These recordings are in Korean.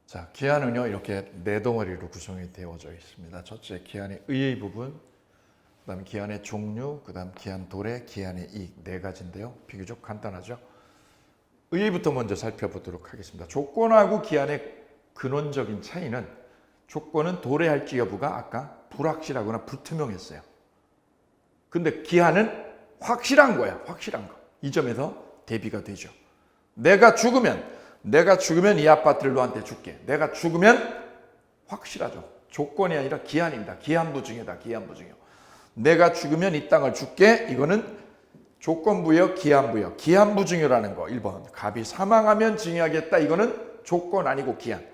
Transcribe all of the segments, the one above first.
자, 기한은요 이렇게 네 덩어리로 구성이 되어져 있습니다. 첫째, 기한의 의의 부분, 그다음 기한의 종류, 그다음 기한 도래, 기한의 이익 네 가지인데요. 비교적 간단하죠. 의의부터 먼저 살펴보도록 하겠습니다. 조건하고 기한의 근원적인 차이는 조건은 도래할지 여부가 아까 불확실하거나 불투명했어요. 근데 기한은 확실한 거야. 확실한 거. 이 점에서 대비가 되죠. 내가 죽으면 이 아파트를 너한테 줄게. 내가 죽으면 확실하죠. 조건이 아니라 기한입니다. 기한부증이다. 기한부증이요. 내가 죽으면 이 땅을 줄게. 이거는 조건부여, 기한부여. 기한부증이라는 거 1번. 갑이 사망하면 증여하겠다. 이거는 조건 아니고 기한.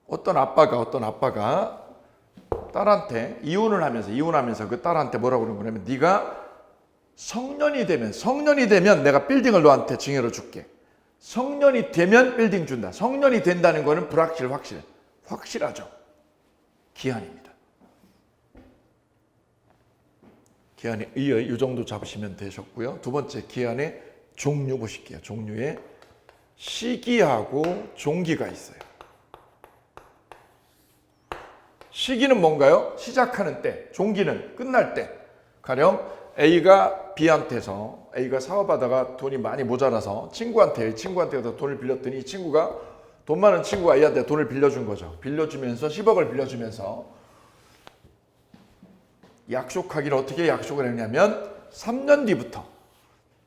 어떤 아빠가 딸한테 이혼하면서 그 딸한테 뭐라고 그러는 거냐면 네가 성년이 되면 내가 빌딩을 너한테 증여로 줄게. 성년이 되면 빌딩 준다. 성년이 된다는 거는 확실하죠. 기한입니다. 기한의 의의 이 정도 잡으시면 되셨고요. 두 번째, 기한의 종류 보실게요. 종류에 시기하고 종기가 있어요. 시기는 뭔가요? 시작하는 때. 종기는 끝날 때. 가령 A가 B한테서 A가 사업하다가 돈이 많이 모자라서 친구한테 돈을 빌렸더니 이 친구가 돈 많은 친구가 A한테 돈을 빌려준 거죠. 빌려주면서 10억을 빌려주면서 약속하기를 어떻게 약속을 했냐면 3년 뒤부터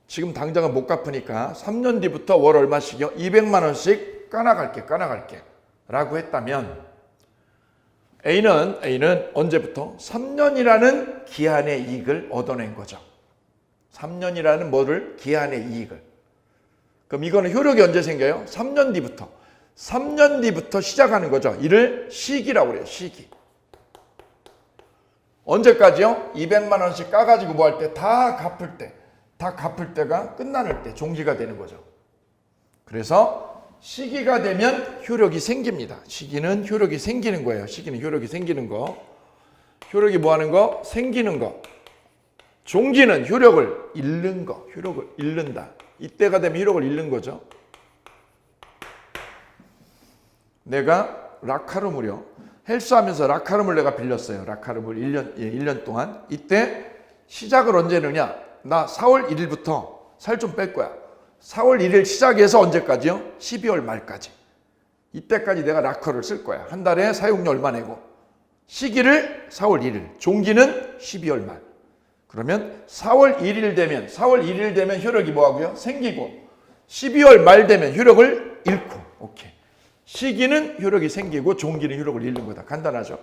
지금 당장은 못 갚으니까 3년 뒤부터 월 얼마씩이요? 200만 원씩 까나갈게 라고 했다면 A는 언제부터? 3년이라는 기한의 이익을 얻어낸 거죠. 3년이라는 뭐를? 기한의 이익을. 그럼 이거는 효력이 언제 생겨요? 3년 뒤부터. 3년 뒤부터 시작하는 거죠. 이를 시기라고 그래요. 시기. 언제까지요? 200만 원씩 까가지고 뭐 할 때? 다 갚을 때가 끝나는 때 종기가 되는 거죠. 그래서 시기가 되면 효력이 생깁니다. 시기는 효력이 생기는 거예요. 시기는 효력이 생기는 거. 효력이 뭐 하는 거? 생기는 거. 종기는 효력을 잃는 거. 효력을 잃는다. 이때가 되면 효력을 잃는 거죠. 내가 라카르물이요. 헬스하면서 라카르물 내가 빌렸어요. 라카르물 1년 동안. 이때 시작을 언제 넣냐? 나 4월 1일부터 살 좀 뺄 거야. 4월 1일 시작해서 언제까지요? 12월 말까지. 이때까지 내가 라커를 쓸 거야. 한 달에 사용료 얼마 내고. 시기를 4월 1일, 종기는 12월 말. 그러면 4월 1일 되면 효력이 뭐하고요? 생기고 12월 말 되면 효력을 잃고. 오케이. 시기는 효력이 생기고 종기는 효력을 잃는 거다. 간단하죠?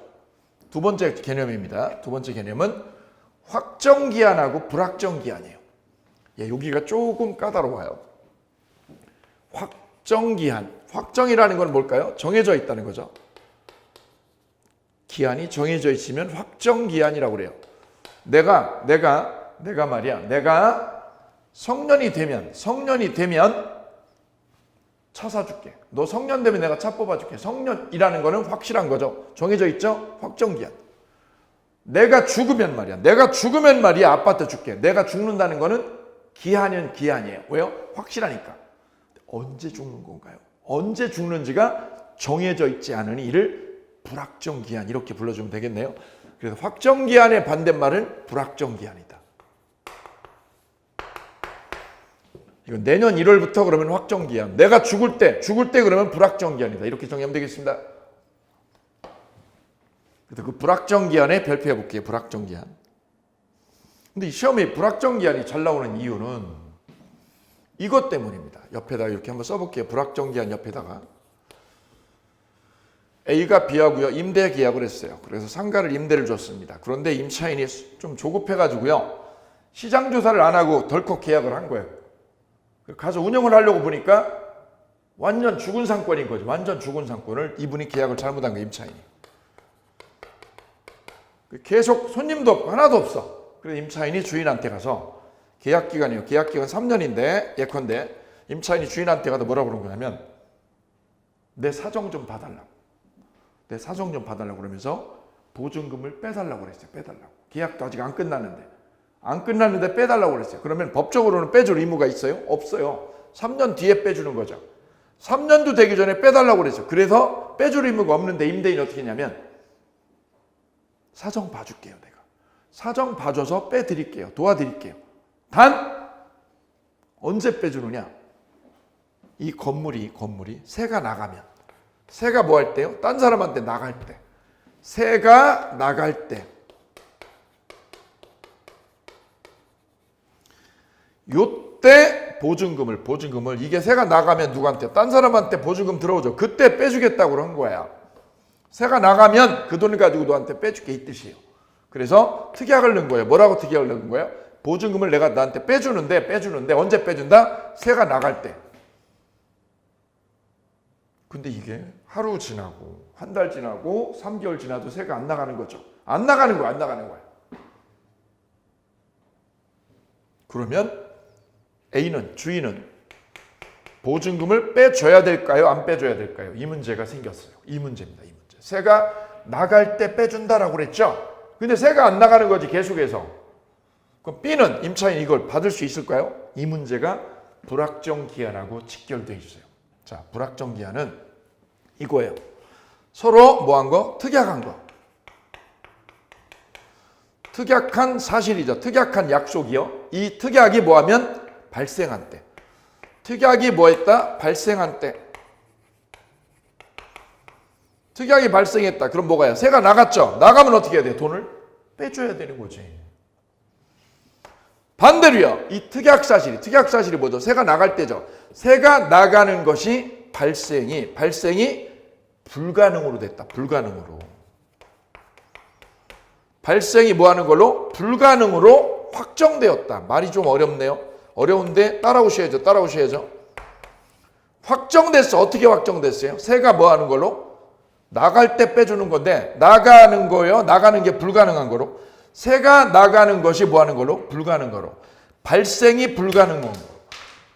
두 번째 개념입니다. 두 번째 개념은 확정기한하고 불확정기한이에요. 여기가 조금 까다로워요. 확정기한. 확정이라는 건 뭘까요? 정해져 있다는 거죠. 기한이 정해져 있으면 확정기한이라고 그래요. 내가 성년이 되면 차 사줄게. 너 성년 되면 내가 차 뽑아줄게. 성년이라는 거는 확실한 거죠. 정해져 있죠? 확정기한. 내가 죽으면 말이야 아파트 줄게. 내가 죽는다는 거는 기한이에요. 왜요? 확실하니까. 언제 죽는 건가요? 언제 죽는지가 정해져 있지 않으니 이를 불확정기한 이렇게 불러주면 되겠네요. 그래서 확정기한의 반대말은 불확정기한이다. 이건 내년 1월부터 그러면 확정기한. 내가 죽을 때 그러면 불확정기한이다. 이렇게 정리하면 되겠습니다. 그래서 그 불확정기한에 별표해 볼게요. 불확정기한. 근데 이 시험에 불확정기한이 잘 나오는 이유는 이것 때문입니다. 옆에다가 이렇게 한번 써볼게요. 불확정기한 옆에다가. A가 B하고요. 임대 계약을 했어요. 그래서 상가를 임대를 줬습니다. 그런데 임차인이 좀 조급해가지고요. 시장조사를 안 하고 덜컥 계약을 한 거예요. 가서 운영을 하려고 보니까 완전 죽은 상권인 거죠. 완전 죽은 상권을 이분이 계약을 잘못한 거예요. 임차인이. 계속 손님도 없고 하나도 없어. 그래서 임차인이 주인한테 가서 계약기간이요. 계약기간 3년인데 예컨대 임차인이 주인한테 가서 뭐라고 그런 거냐면 내 사정 좀 봐달라고. 그러면서 보증금을 빼달라고 그랬어요. 계약도 아직 안 끝났는데 빼달라고 그랬어요. 그러면 법적으로는 빼줄 의무가 있어요? 없어요. 3년 뒤에 빼주는 거죠. 3년도 되기 전에 빼달라고 그랬어. 그래서 빼줄 의무가 없는데 임대인이 어떻게 했냐면 사정 봐줄게요. 내가 사정 봐줘서 빼드릴게요. 도와드릴게요. 단 언제 빼주느냐? 이 건물이 새가 나가면, 새가 뭐 할 때요? 딴 사람한테 나갈 때, 새가 나갈 때, 요때 보증금을 이게 새가 나가면 누구한테? 딴 사람한테 보증금 들어오죠. 그때 빼주겠다고 그런 거야. 새가 나가면 그 돈을 가지고 너한테 빼줄게 이 뜻이에요. 그래서 특약을 넣은 거예요. 뭐라고 특약을 넣은 거예요? 보증금을 내가 나한테 빼주는데 언제 빼준다? 새가 나갈 때. 근데 이게 하루 지나고 한 달 지나고 3개월 지나도 새가 안 나가는 거죠. 안 나가는 거야. 그러면 주인은 보증금을 빼줘야 될까요? 안 빼줘야 될까요? 이 문제가 생겼어요. 이 문제입니다. 이 문제. 새가 나갈 때 빼준다라고 그랬죠? 근데 새가 안 나가는 거지 계속해서. 그럼 B는 임차인 이걸 받을 수 있을까요? 이 문제가 불확정 기한하고 직결되어 있어요. 자, 불확정 기한은 이거예요. 서로 뭐 한 거? 특약한 거. 특약한 사실이죠. 특약한 약속이요. 이 특약이 뭐 하면 발생한 때. 특약이 뭐 했다? 발생한 때. 특약이 발생했다. 그럼 뭐가요? 새가 나갔죠. 나가면 어떻게 해야 돼? 돈을 빼줘야 되는 거지. 반대로요. 이 특약 사실이 뭐죠? 새가 나갈 때죠. 새가 나가는 것이 발생이 불가능으로 됐다. 불가능으로. 발생이 뭐 하는 걸로? 불가능으로 확정되었다. 말이 좀 어렵네요. 어려운데 따라오셔야죠. 확정됐어. 어떻게 확정됐어요? 새가 뭐 하는 걸로? 나갈 때 빼주는 건데 나가는 거요. 나가는 게 불가능한 거로. 새가 나가는 것이 뭐 하는 걸로? 불가능한 거로. 발생이 불가능한 거로.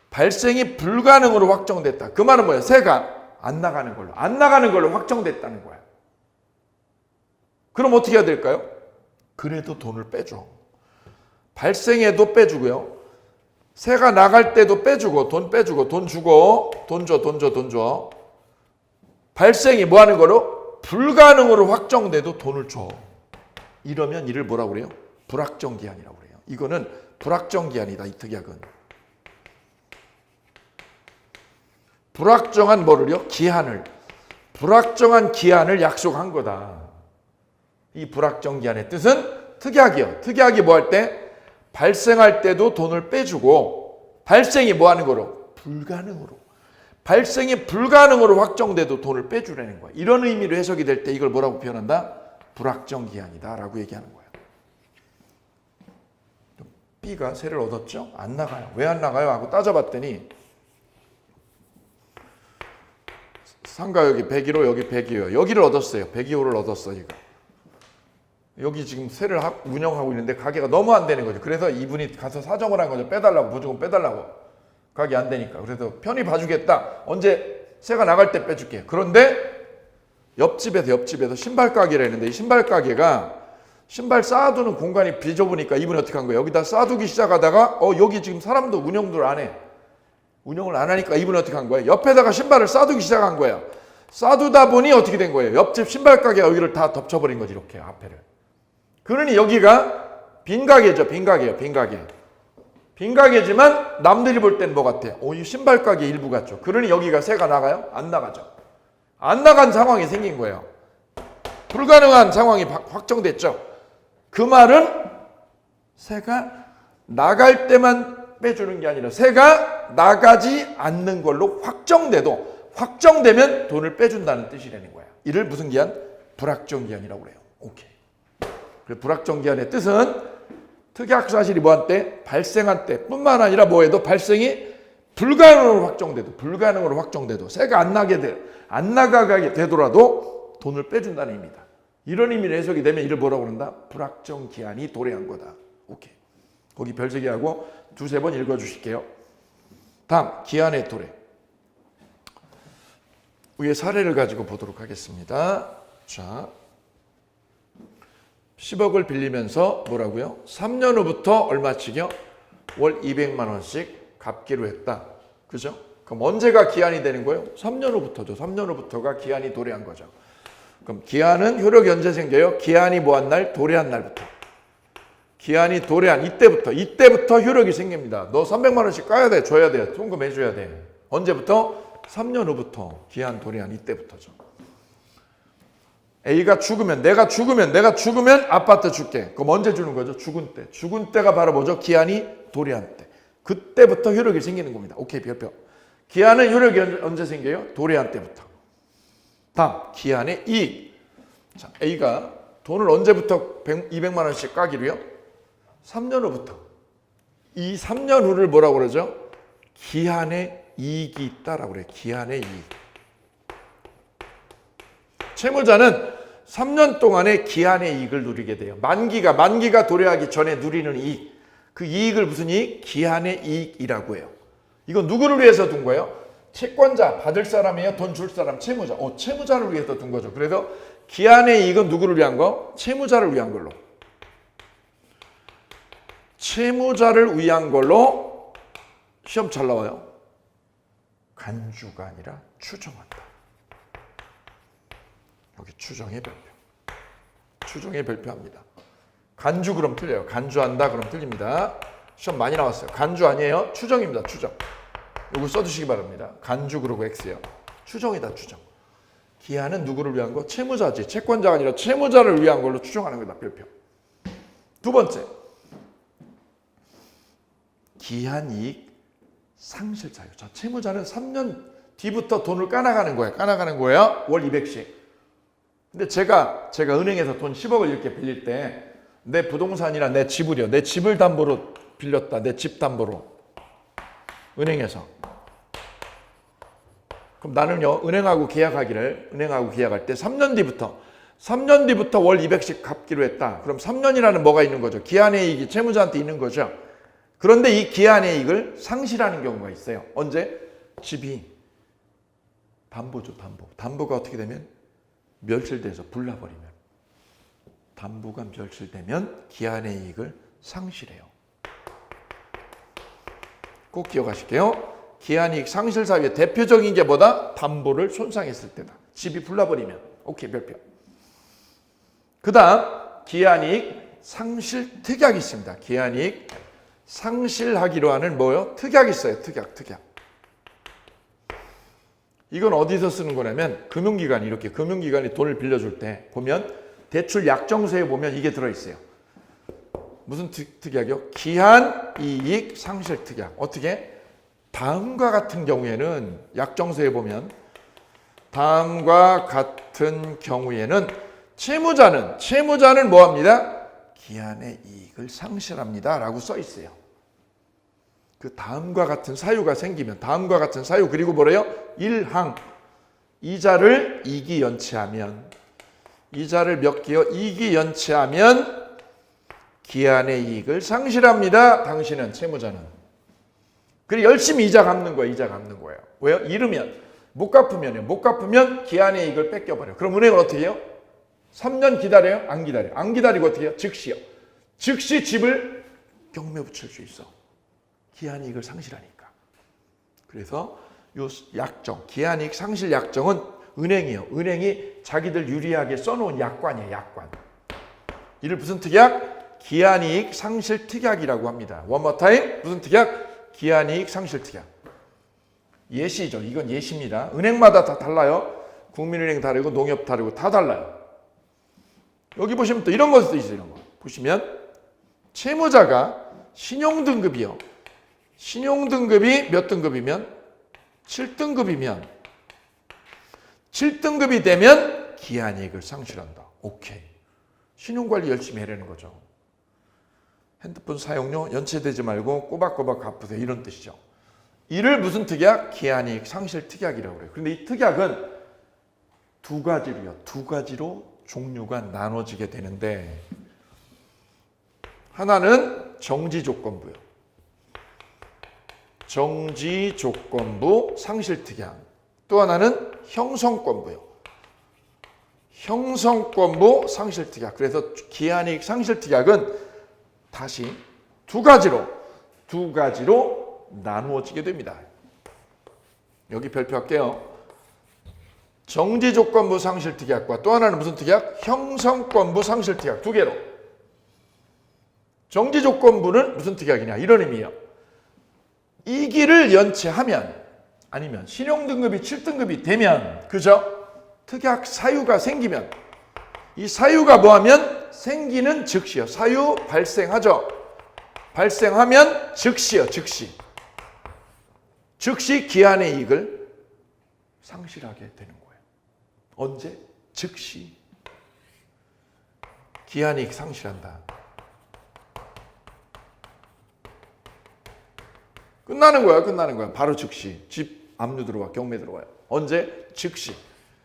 발생이 불가능으로 확정됐다. 그 말은 뭐예요? 새가 안 나가는 걸로 확정됐다는 거야. 그럼 어떻게 해야 될까요? 그래도 돈을 빼줘. 발생해도 빼주고요. 새가 나갈 때도 빼주고 돈 주고 돈 줘. 발생이 뭐 하는 거로? 불가능으로 확정돼도 돈을 줘. 이러면 이를 뭐라고 그래요? 불확정 기한이라고 그래요. 이거는 불확정 기한이다. 이 특약은. 불확정한 뭐를요? 불확정한 기한을 약속한 거다. 이 불확정 기한의 뜻은 특약이요. 특약이 뭐 할 때? 발생할 때도 돈을 빼주고 발생이 뭐 하는 거로? 불가능으로. 발생이 불가능으로 확정돼도 돈을 빼주라는 거야. 이런 의미로 해석이 될 때 이걸 뭐라고 표현한다? 불확정 기한이다 라고 얘기하는 거야. B가 세를 얻었죠? 안 나가요. 왜 안 나가요? 하고 따져봤더니 상가 여기 101호 여기 102호 여기를 얻었어요. 102호를 얻었어 얘가. 여기 지금 세를 운영하고 있는데 가게가 너무 안 되는 거죠. 그래서 이분이 가서 사정을 한 거죠. 빼달라고, 보증금 빼달라고. 가게 안 되니까. 그래서 편히 봐주겠다. 언제 세가 나갈 때 빼줄게. 그런데 옆집에서 신발 가게를 했는데 이 신발 가게가 신발 쌓아두는 공간이 비좁으니까 이분이 어떻게 한 거예요? 여기다 쌓아두기 시작하다가 여기 지금 사람도 운영을 안 해. 운영을 안 하니까 이분이 어떻게 한 거예요? 옆에다가 신발을 쌓아두기 시작한 거예요. 쌓아두다 보니 어떻게 된 거예요? 옆집 신발 가게가 여기를 다 덮쳐버린 거지. 이렇게 앞에를. 그러니 여기가 빈 가게죠. 빈 가게지만 남들이 볼 땐 뭐 같아? 이 신발 가게 일부 같죠. 그러니 여기가 새가 나가요? 안 나가죠. 안 나간 상황이 생긴 거예요. 불가능한 상황이 확정됐죠. 그 말은 새가 나갈 때만 빼주는 게 아니라 새가 나가지 않는 걸로 확정되면 돈을 빼준다는 뜻이라는 거야. 이를 무슨 기한? 불확정 기한이라고 그래요. 오케이. 불확정 기한의 뜻은 특약 사실이 뭐한 때? 발생한 때 뿐만 아니라 뭐해도 발생이 불가능으로 확정돼도 새가 안 나가게 되더라도 돈을 빼준다는 의미다. 이런 의미로 해석이 되면 이를 뭐라고 그런다? 불확정 기한이 도래한 거다. 오케이. 거기 별세개하고 두세 번 읽어주실게요. 다음 기한의 도래. 위에 사례를 가지고 보도록 하겠습니다. 자, 10억을 빌리면서 뭐라고요? 3년 후부터 얼마씩이요? 월 200만 원씩 갚기로 했다. 그죠? 그럼 언제가 기한이 되는 거예요? 3년 후부터죠. 3년 후부터가 기한이 도래한 거죠. 그럼 기한은 효력이 언제 생겨요? 기한이 뭐한 날? 도래한 날부터. 기한이 도래한 이때부터 효력이 생깁니다. 너 300만 원씩 까야 돼, 줘야 돼, 송금해줘야 돼. 언제부터? 3년 후부터. 기한 도래한 이때부터죠. A가 죽으면 내가 죽으면 아파트 줄게. 그럼 언제 주는 거죠? 죽은 때. 죽은 때가 바로 뭐죠? 기한이 도래한 때. 그때부터 효력이 생기는 겁니다. 오케이, 별표. 기한은 효력이 언제 생겨요? 도래한 때부터. 다음, 기한의 이익. 자, A가 돈을 언제부터 200만 원씩 까기로요? 3년 후부터. 이 3년 후를 뭐라고 그러죠? 기한의 이익이 있다라고 그래요. 기한의 이익. 채무자는 3년 동안의 기한의 이익을 누리게 돼요. 만기가 도래하기 전에 누리는 이익. 그 이익을 무슨 이익? 기한의 이익이라고 해요. 이건 누구를 위해서 둔 거예요? 채권자, 받을 사람이에요? 돈 줄 사람? 채무자. 채무자를 위해서 둔 거죠. 그래서 기한의 이익은 누구를 위한 거? 채무자를 위한 걸로. 채무자를 위한 걸로 시험 잘 나와요. 간주가 아니라 추정한다. 여기 추정의 별표. 추정의 별표합니다. 간주 그럼 틀려요. 간주한다 그럼 틀립니다. 시험 많이 나왔어요. 간주 아니에요. 추정입니다. 추정. 이거 써주시기 바랍니다. 간주 그러고 X요. 추정이다. 추정. 기한은 누구를 위한 거? 채무자지. 채권자가 아니라 채무자를 위한 걸로 추정하는 거다. 별표. 두 번째. 기한이익 상실자유. 자, 채무자는 3년 뒤부터 돈을 까나가는 거예요. 월 200씩. 근데 제가 은행에서 돈 10억을 이렇게 빌릴 때 내 부동산이나 내 집을요. 내 집을 담보로 빌렸다. 내 집 담보로. 은행에서. 그럼 나는요. 은행하고 계약할 때 3년 뒤부터 월 200씩 갚기로 했다. 그럼 3년이라는 뭐가 있는 거죠? 기한의 이익이 채무자한테 있는 거죠. 그런데 이 기한의 이익을 상실하는 경우가 있어요. 언제? 집이 담보죠. 담보가 어떻게 되면 멸실돼서 불나버리면. 담보가 멸실되면 기한의 이익을 상실해요. 꼭 기억하실게요. 기한이익 상실 사유의 대표적인 게 뭐다? 담보를 손상했을 때다. 집이 불나버리면. 오케이, 별표. 그 다음 기한이익 상실 특약이 있습니다. 기한이익 상실하기로 하는 뭐요? 특약이 있어요. 특약. 이건 어디서 쓰는 거냐면 금융기관이 돈을 빌려줄 때 보면 대출 약정서에 보면 이게 들어있어요. 무슨 특약이요? 기한이익 상실 특약. 어떻게? 다음과 같은 경우에는 약정서에 보면 다음과 같은 경우에는 채무자는 뭐합니다? 기한의 이익을 상실합니다 라고 써 있어요. 그 다음과 같은 사유가 생기면 다음과 같은 사유 그리고 뭐래요? 1항 이자를 몇 개요? 2기 연체하면 기한의 이익을 상실합니다. 당신은 채무자는. 그리고 열심히 이자 갚는 거예요. 왜요? 이르면 못 갚으면 기한의 이익을 뺏겨버려요. 그럼 은행은 어떻게 해요? 3년 기다려요? 안 기다려요? 안 기다리고 어떻게 해요? 즉시요. 즉시 집을 경매 붙일 수 있어. 기한이익을 상실하니까. 그래서 요 약정, 기한이익 상실 약정은 은행이에요. 은행이 자기들 유리하게 써놓은 약관이에요. 약관. 이를 무슨 특약? 기한이익 상실 특약이라고 합니다. One more time. 무슨 특약? 기한이익 상실 특약. 예시죠. 이건 예시입니다. 은행마다 다 달라요. 국민은행 다르고 농협 다르고 다 달라요. 여기 보시면 또 이런 것도 있어요. 이런 거. 보시면 채무자가 신용등급이요. 신용등급이 몇 등급이면? 7등급이면 7등급이 되면 기한이익을 상실한다. 오케이. 신용관리 열심히 해라는 거죠. 핸드폰 사용료 연체되지 말고 꼬박꼬박 갚으세요. 이런 뜻이죠. 이를 무슨 특약? 기한이익 상실 특약이라고 그래요. 그런데 이 특약은 두 가지로 종류가 나눠지게 되는데 하나는 정지조건부요. 정지조건부 상실특약. 또 하나는 형성권부요. 형성권부 상실특약. 그래서 기한이익 상실특약은 다시 두 가지로 나누어지게 됩니다. 여기 별표할게요. 정지조건부 상실특약과 또 하나는 무슨 특약? 형성권부 상실특약. 두 개로. 정지조건부는 무슨 특약이냐? 이런 의미예요. 2기를 연체하면 아니면 신용등급이 7등급이 되면 그죠? 특약 사유가 생기면 이 사유가 뭐하면 생기는 즉시요. 사유 발생하죠. 발생하면 즉시요. 즉시. 즉시 기한의 이익을 상실하게 되는 거예요. 언제? 즉시. 기한의 이익 상실한다. 끝나는 거야. 끝나는 거야. 바로 즉시. 집 압류 들어와. 경매 들어와요. 언제? 즉시.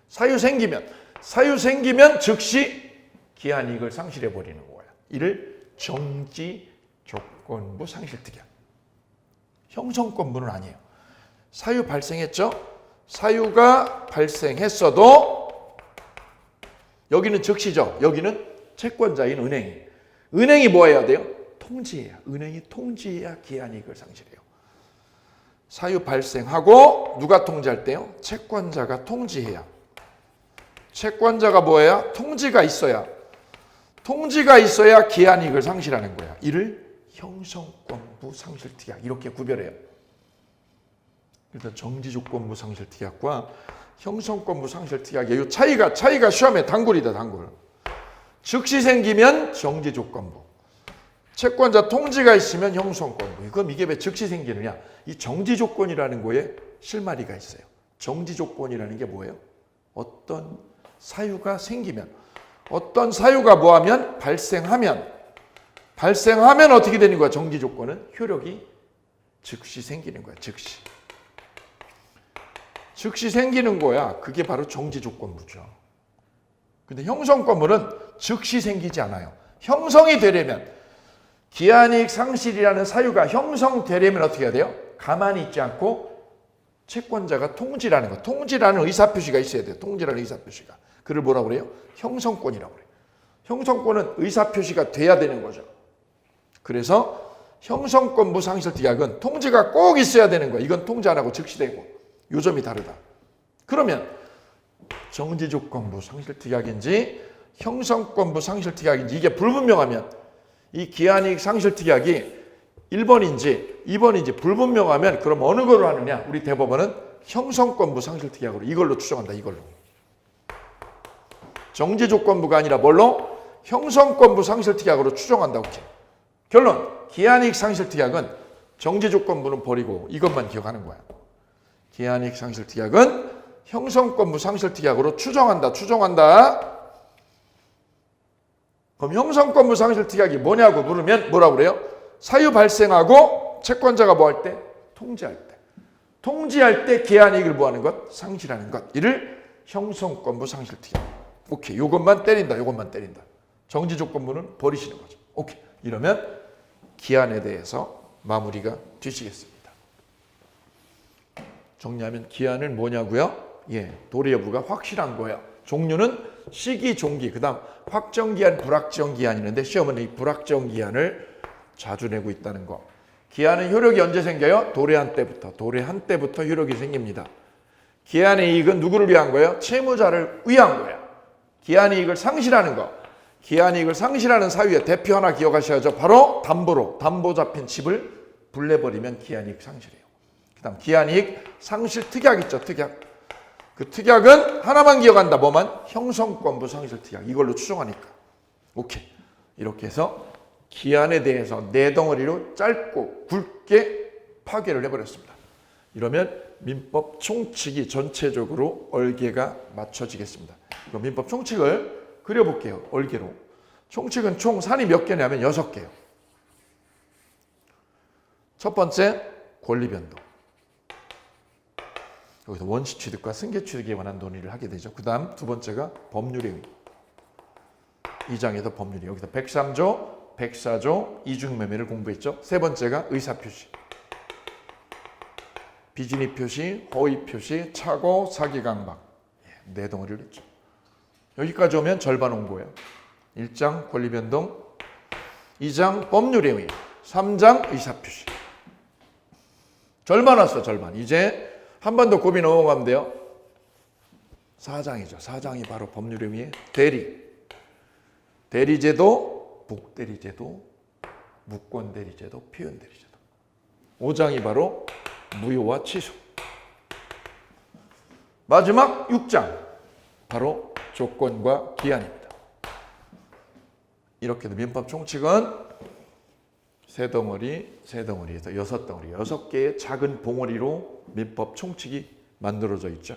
사유 생기면 즉시 기한 이익을 상실해 버리는 거야. 이를 정지 조건부 상실특약. 형성권부는 아니에요. 사유 발생했죠? 사유가 발생했어도 여기는 즉시죠. 여기는 채권자인 은행이 뭐 해야 돼요? 통지해야. 은행이 통지해야 기한 이익을 상실해요. 사유 발생하고 누가 통지할 때요? 채권자가 통지해야. 채권자가 뭐야? 통지가 있어야 기한 이익을 상실하는 거야. 이를 형성권부 상실특약 이렇게 구별해요. 일단 정지조건부 상실특약과 형성권부 상실특약의 이 차이가 시험에 단골이다. 단골. 즉시 생기면 정지조건부. 채권자 통지가 있으면 형성권부. 그럼 이게 왜 즉시 생기느냐? 이 정지조건이라는 거에 실마리가 있어요. 정지조건이라는 게 뭐예요? 어떤 사유가 생기면, 어떤 사유가 뭐하면 발생하면 어떻게 되는 거야? 정지조건은 효력이 즉시 생기는 거야. 즉시 생기는 거야. 그게 바로 정지조건부죠. 근데 형성권부는 즉시 생기지 않아요. 형성이 되려면 기한이익 상실이라는 사유가 형성되려면 어떻게 해야 돼요? 가만히 있지 않고 채권자가 통지라는 거. 통지라는 의사표시가 있어야 돼요. 통지라는 의사표시가. 그를 뭐라고 그래요? 형성권이라고 그래요. 형성권은 의사표시가 돼야 되는 거죠. 그래서 형성권부 상실특약은 통지가 꼭 있어야 되는 거예요. 이건 통지 안 하고 즉시되고. 요 점이 다르다. 그러면 정지조건부 상실특약인지 형성권부 상실특약인지 이게 불분명하면 이 기한이익 상실특약이 1번인지 2번인지 불분명하면 그럼 어느 걸로 하느냐? 우리 대법원은 형성권부 상실특약으로 이걸로 추정한다. 이걸로. 정지조건부가 아니라 뭘로? 형성권부 상실특약으로 추정한다. 오케이. 결론. 기한이익 상실특약은 정지조건부는 버리고 이것만 기억하는 거야. 기한이익 상실특약은 형성권부 상실특약으로 추정한다. 그럼 형성권부 상실특약이 뭐냐고 물으면 뭐라고 그래요? 사유 발생하고 채권자가 뭐 할 때? 통지할 때 기한이익을 뭐 하는 것? 상실하는 것. 이를 형성권부 상실특약. 오케이. 요것만 때린다. 정지조건부는 버리시는 거죠. 오케이. 이러면 기한에 대해서 마무리가 되시겠습니다. 정리하면 기한은 뭐냐고요? 도래 여부가 확실한 거예요. 종류는 시기, 종기, 그 다음 확정기한, 불확정기한 있는데 시험은 이 불확정기한을 자주 내고 있다는 거. 기한은 효력이 언제 생겨요? 도래한 때부터 효력이 생깁니다. 기한의 이익은 누구를 위한 거예요? 채무자를 위한 거예요. 기한의 이익을 상실하는 거. 기한의 이익을 상실하는 사유의 대표 하나 기억하셔야죠. 바로 담보 잡힌 집을 불내버리면 기한의 이익 상실해요. 그 다음 기한의 이익 상실 특약 있죠. 그 특약은 하나만 기억한다. 뭐만? 형성권부 상실 특약. 이걸로 추정하니까. 오케이. 이렇게 해서 기한에 대해서 네 덩어리로 짧고 굵게 파괴를 해버렸습니다. 이러면 민법 총칙이 전체적으로 얼개가 맞춰지겠습니다. 그럼 민법 총칙을 그려볼게요. 얼개로. 총칙은 총 산이 몇 개냐면 6개요. 첫 번째, 권리변동. 여기서 원시취득과 승계취득에 관한 논의를 하게 되죠. 그 다음 두 번째가 법률의 의무. 2장에서 법률이 여기서 103조, 104조, 이중매매를 공부했죠. 세 번째가 의사표시. 비진입 표시, 허위 표시, 착오, 사기 강박. 네 덩어리를 했죠. 여기까지 오면 절반 온 거예요. 1장 권리변동, 2장 법률의 의무, 3장 의사표시. 절반 왔어, 절반. 이제 한 번 더 곱이 넘어가면 돼요. 사장이죠. 사장이 바로 법률에 의해 대리. 대리제도, 북대리제도, 무권대리제도, 피은대리제도. 5장이 바로 무효와 취소. 마지막 6장 바로 조건과 기한입니다. 이렇게 해서 민법 총칙은 세 덩어리에서 6덩어리, 6개의 작은 봉어리로 민법 총칙이 만들어져 있죠.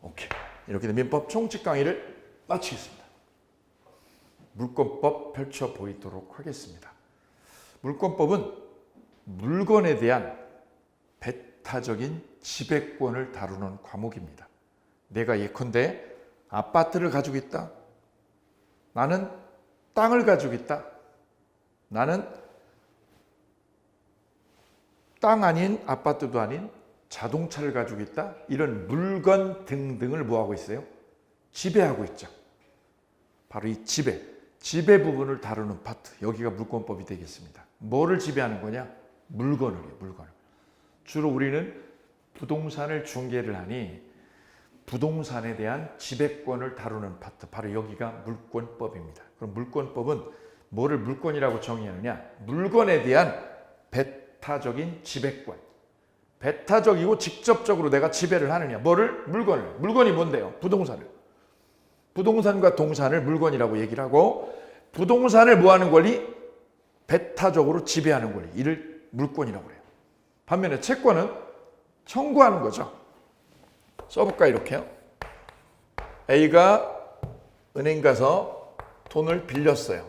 오케이. 이렇게 해서 민법 총칙 강의를 마치겠습니다. 물권법 펼쳐 보이도록 하겠습니다. 물권법은 물건에 대한 배타적인 지배권을 다루는 과목입니다. 내가 예컨대 아파트를 가지고 있다. 나는 땅을 가지고 있다. 나는 땅 아닌 아파트도 아닌 자동차를 가지고 있다. 이런 물건 등등을 뭐하고 있어요? 지배하고 있죠. 바로 이 지배 부분을 다루는 파트. 여기가 물권법이 되겠습니다. 뭐를 지배하는 거냐? 물건을요. 물건을. 주로 우리는 부동산을 중개를 하니 부동산에 대한 지배권을 다루는 파트. 바로 여기가 물권법입니다. 그럼 물권법은 뭐를 물권이라고 정의하느냐? 물건에 대한 배타적인 지배권. 배타적이고 직접적으로 내가 지배를 하느냐? 뭐를? 물건을. 물건이 뭔데요? 부동산을. 부동산과 동산을 물건이라고 얘기를 하고 부동산을 뭐하는 권리? 배타적으로 지배하는 권리. 이를 물권이라고 해요. 반면에 채권은 청구하는 거죠. 써볼까 이렇게요. A가 은행 가서 돈을 빌렸어요.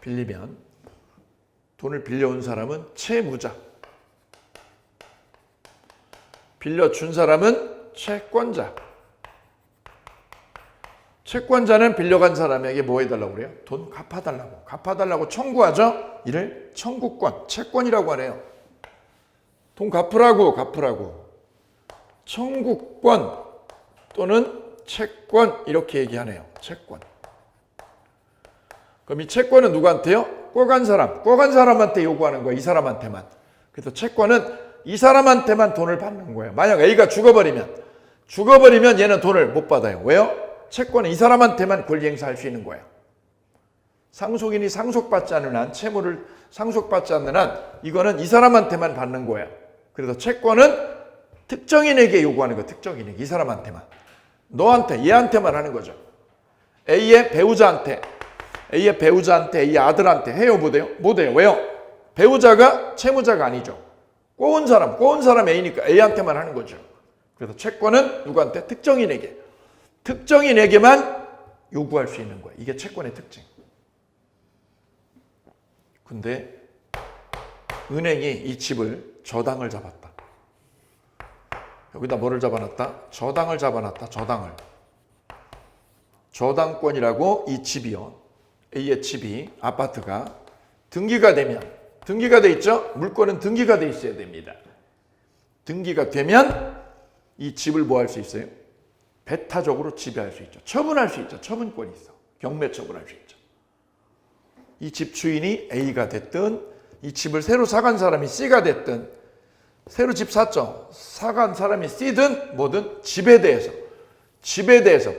빌리면 돈을 빌려온 사람은 채무자. 빌려준 사람은 채권자. 채권자는 빌려간 사람에게 뭐 해달라고 그래요? 돈 갚아달라고. 갚아달라고 청구하죠? 이를 청구권, 채권이라고 하네요. 돈 갚으라고. 청구권 또는 채권 이렇게 얘기하네요. 채권. 그럼 이 채권은 누구한테요? 꿔간 사람한테 요구하는 거예요. 이 사람한테만. 그래서 채권은 이 사람한테만 돈을 받는 거예요. 만약 A가 죽어버리면 얘는 돈을 못 받아요. 왜요? 채권은 이 사람한테만 권리 행사할 수 있는 거예요. 상속인이 상속받지 않는 한, 채무를 상속받지 않는 한 이거는 이 사람한테만 받는 거예요. 그래서 채권은 특정인에게 요구하는 거예요. 특정인에게. 이 사람한테만. 너한테, 얘한테만 하는 거죠. A의 배우자한테, A의 아들한테 해요? 못해요? 왜요? 배우자가 채무자가 아니죠. 꼬은 사람 A니까 A한테만 하는 거죠. 그래서 채권은 누구한테? 특정인에게만 요구할 수 있는 거예요. 이게 채권의 특징. 근데 은행이 이 집을 저당을 잡았다. 여기다 뭐를 잡아놨다? 저당을 잡아놨다. 저당권이라고 이 집이요. A의 집이, 아파트가 등기가 되면, 등기가 돼 있죠? 물건은 등기가 돼 있어야 됩니다. 등기가 되면 이 집을 뭐 할 수 있어요? 배타적으로 지배할 수 있죠. 처분할 수 있죠. 처분권이 있어. 경매 처분할 수 있죠. 이 집 주인이 A가 됐든 이 집을 새로 사간 사람이 C가 됐든 새로 집 샀죠. 사간 사람이 C든 뭐든 집에 대해서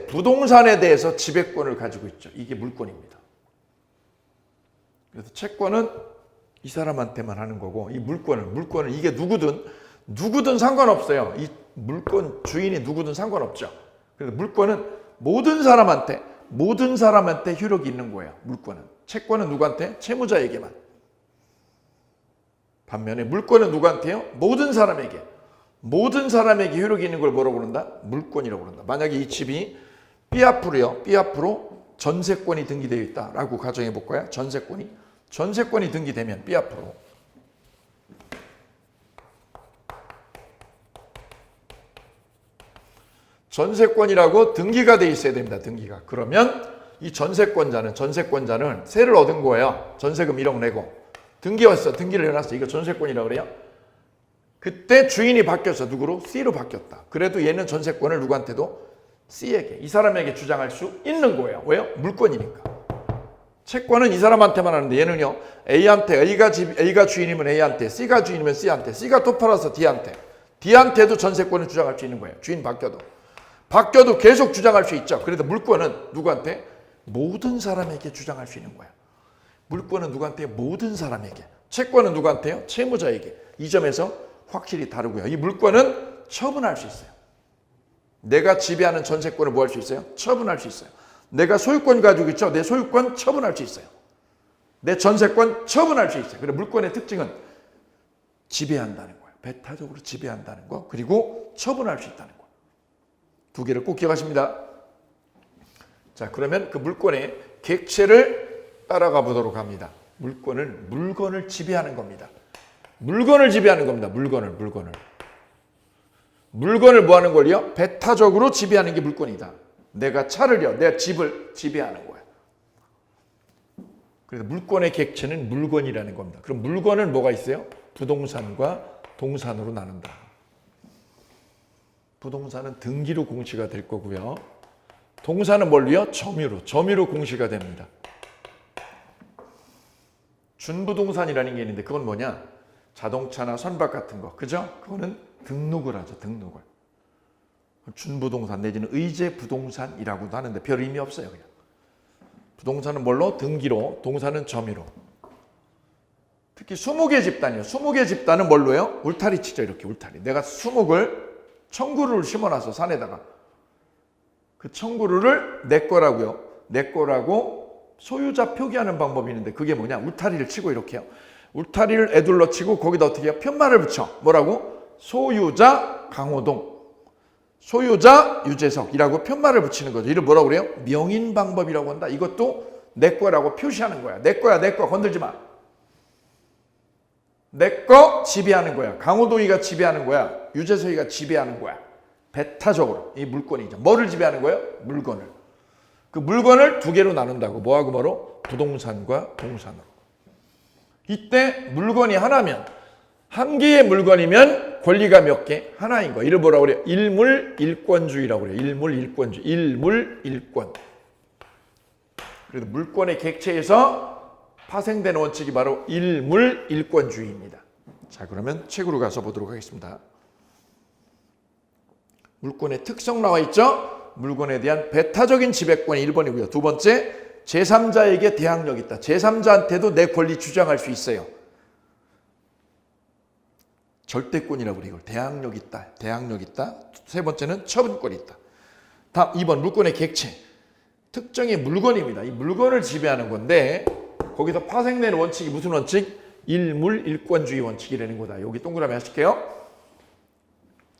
부동산에 대해서 지배권을 가지고 있죠. 이게 물권입니다. 그래서 채권은 이 사람한테만 하는 거고 이 물권을 이게 누구든 상관없어요. 이 물권 주인이 누구든 상관없죠. 그래서 물권은 모든 사람한테 효력이 있는 거예요. 물권은. 채권은 누구한테? 채무자에게만. 반면에 물권은 누구한테요? 모든 사람에게 효력이 있는 걸 뭐라고 부른다? 물권이라고 부른다. 만약에 이 집이 B 앞으로 전세권이 등기되어 있다라고 가정해 볼까요? 전세권이 등기되면 B 앞으로 전세권이라고 등기가 돼 있어야 됩니다. 등기가. 그러면 이 전세권자는 세를 얻은 거예요. 전세금 1억 내고 등기를 해놨어. 이거 전세권이라고 그래요. 그때 주인이 바뀌었어. 누구로? C로 바뀌었다. 그래도 얘는 전세권을 누구한테도? C에게, 이 사람에게 주장할 수 있는 거예요. 왜요? 물권이니까. 채권은 이 사람한테만 하는데 얘는요. A가 주인이면 A한테, C가 주인이면 C한테, C가 또 팔아서 D한테, D한테도 전세권을 주장할 수 있는 거예요. 주인 바뀌어도 계속 주장할 수 있죠. 그래도 물권은 누구한테? 모든 사람에게 주장할 수 있는 거예요. 물권은 누구한테? 모든 사람에게. 채권은 누구한테요? 채무자에게. 이 점에서 확실히 다르고요. 이 물권은 처분할 수 있어요. 내가 지배하는 전세권을 뭐 할 수 있어요? 처분할 수 있어요. 내가 소유권 가지고 있죠? 내 소유권 처분할 수 있어요. 내 전세권 처분할 수 있어요. 그래서 물권의 특징은 지배한다는 거예요. 배타적으로 지배한다는 거, 그리고 처분할 수 있다는 거. 두 개를 꼭 기억하십니다. 자, 그러면 그 물권의 객체를 따라가 보도록 합니다. 물건을 지배하는 겁니다. 물건을 지배하는 겁니다. 물건을 뭐 하는 걸요? 배타적으로 지배하는 게 물권이다. 내가 차를요, 내 집을 지배하는 거야. 그래서 물권의 객체는 물건이라는 겁니다. 그럼 물건은 뭐가 있어요? 부동산과 동산으로 나눈다. 부동산은 등기로 공시가 될 거고요. 동산은 뭘로요? 점유로 공시가 됩니다. 준부동산이라는 게 있는데 그건 뭐냐? 자동차나 선박 같은 거, 그죠? 그거는 등록을 하죠. 등록을. 준부동산 내지는 의제부동산이라고도 하는데 별 의미 없어요. 그냥. 부동산은 뭘로? 등기로, 동산은 점유로. 특히 20개 집단이요. 20개 집단은 뭘로요? 울타리 치죠. 이렇게 울타리. 내가 20을 청구루를 심어놔서 산에다가 그 청구루를 내 거라고요. 내 거라고 소유자 표기하는 방법이 있는데 그게 뭐냐? 울타리를 치고 이렇게요. 울타리를 에둘러 치고 거기다 어떻게 해요? 편말을 붙여. 뭐라고? 소유자 강호동, 소유자 유재석이라고 편말을 붙이는 거죠. 이를 뭐라고 그래요? 명인 방법이라고 한다. 이것도 내 거라고 표시하는 거야. 내 거야, 내 거. 건들지 마. 내 거 지배하는 거야. 강호동이가 지배하는 거야. 유재석이가 지배하는 거야. 배타적으로. 이 물건이죠. 뭐를 지배하는 거예요? 물건을. 그 물건을 두 개로 나눈다고. 뭐하고 뭐로? 부동산과 동산으로. 이때 물건이 하나면, 한 개의 물건이면 권리가 몇 개? 하나인 거. 이를 뭐라고 그래요? 일물일권주의라고 그래요. 일물일권주의. 일물일권. 그래서 물권의 객체에서 파생되는 원칙이 바로 일물일권주의입니다. 자, 그러면 책으로 가서 보도록 하겠습니다. 물권의 특성 나와 있죠? 물건에 대한 배타적인 지배권이 1번이고요. 두 번째, 제3자에게 대항력이 있다. 제3자한테도 내 권리 주장할 수 있어요. 절대권이라고 그래요. 대항력 있다. 대항력 있다. 세 번째는 처분권이 있다. 다음 2번 물건의 객체. 특정의 물건입니다. 이 물건을 지배하는 건데 거기서 파생되는 원칙이 무슨 원칙? 일물일권주의 원칙이라는 거다. 여기 동그라미 하실게요.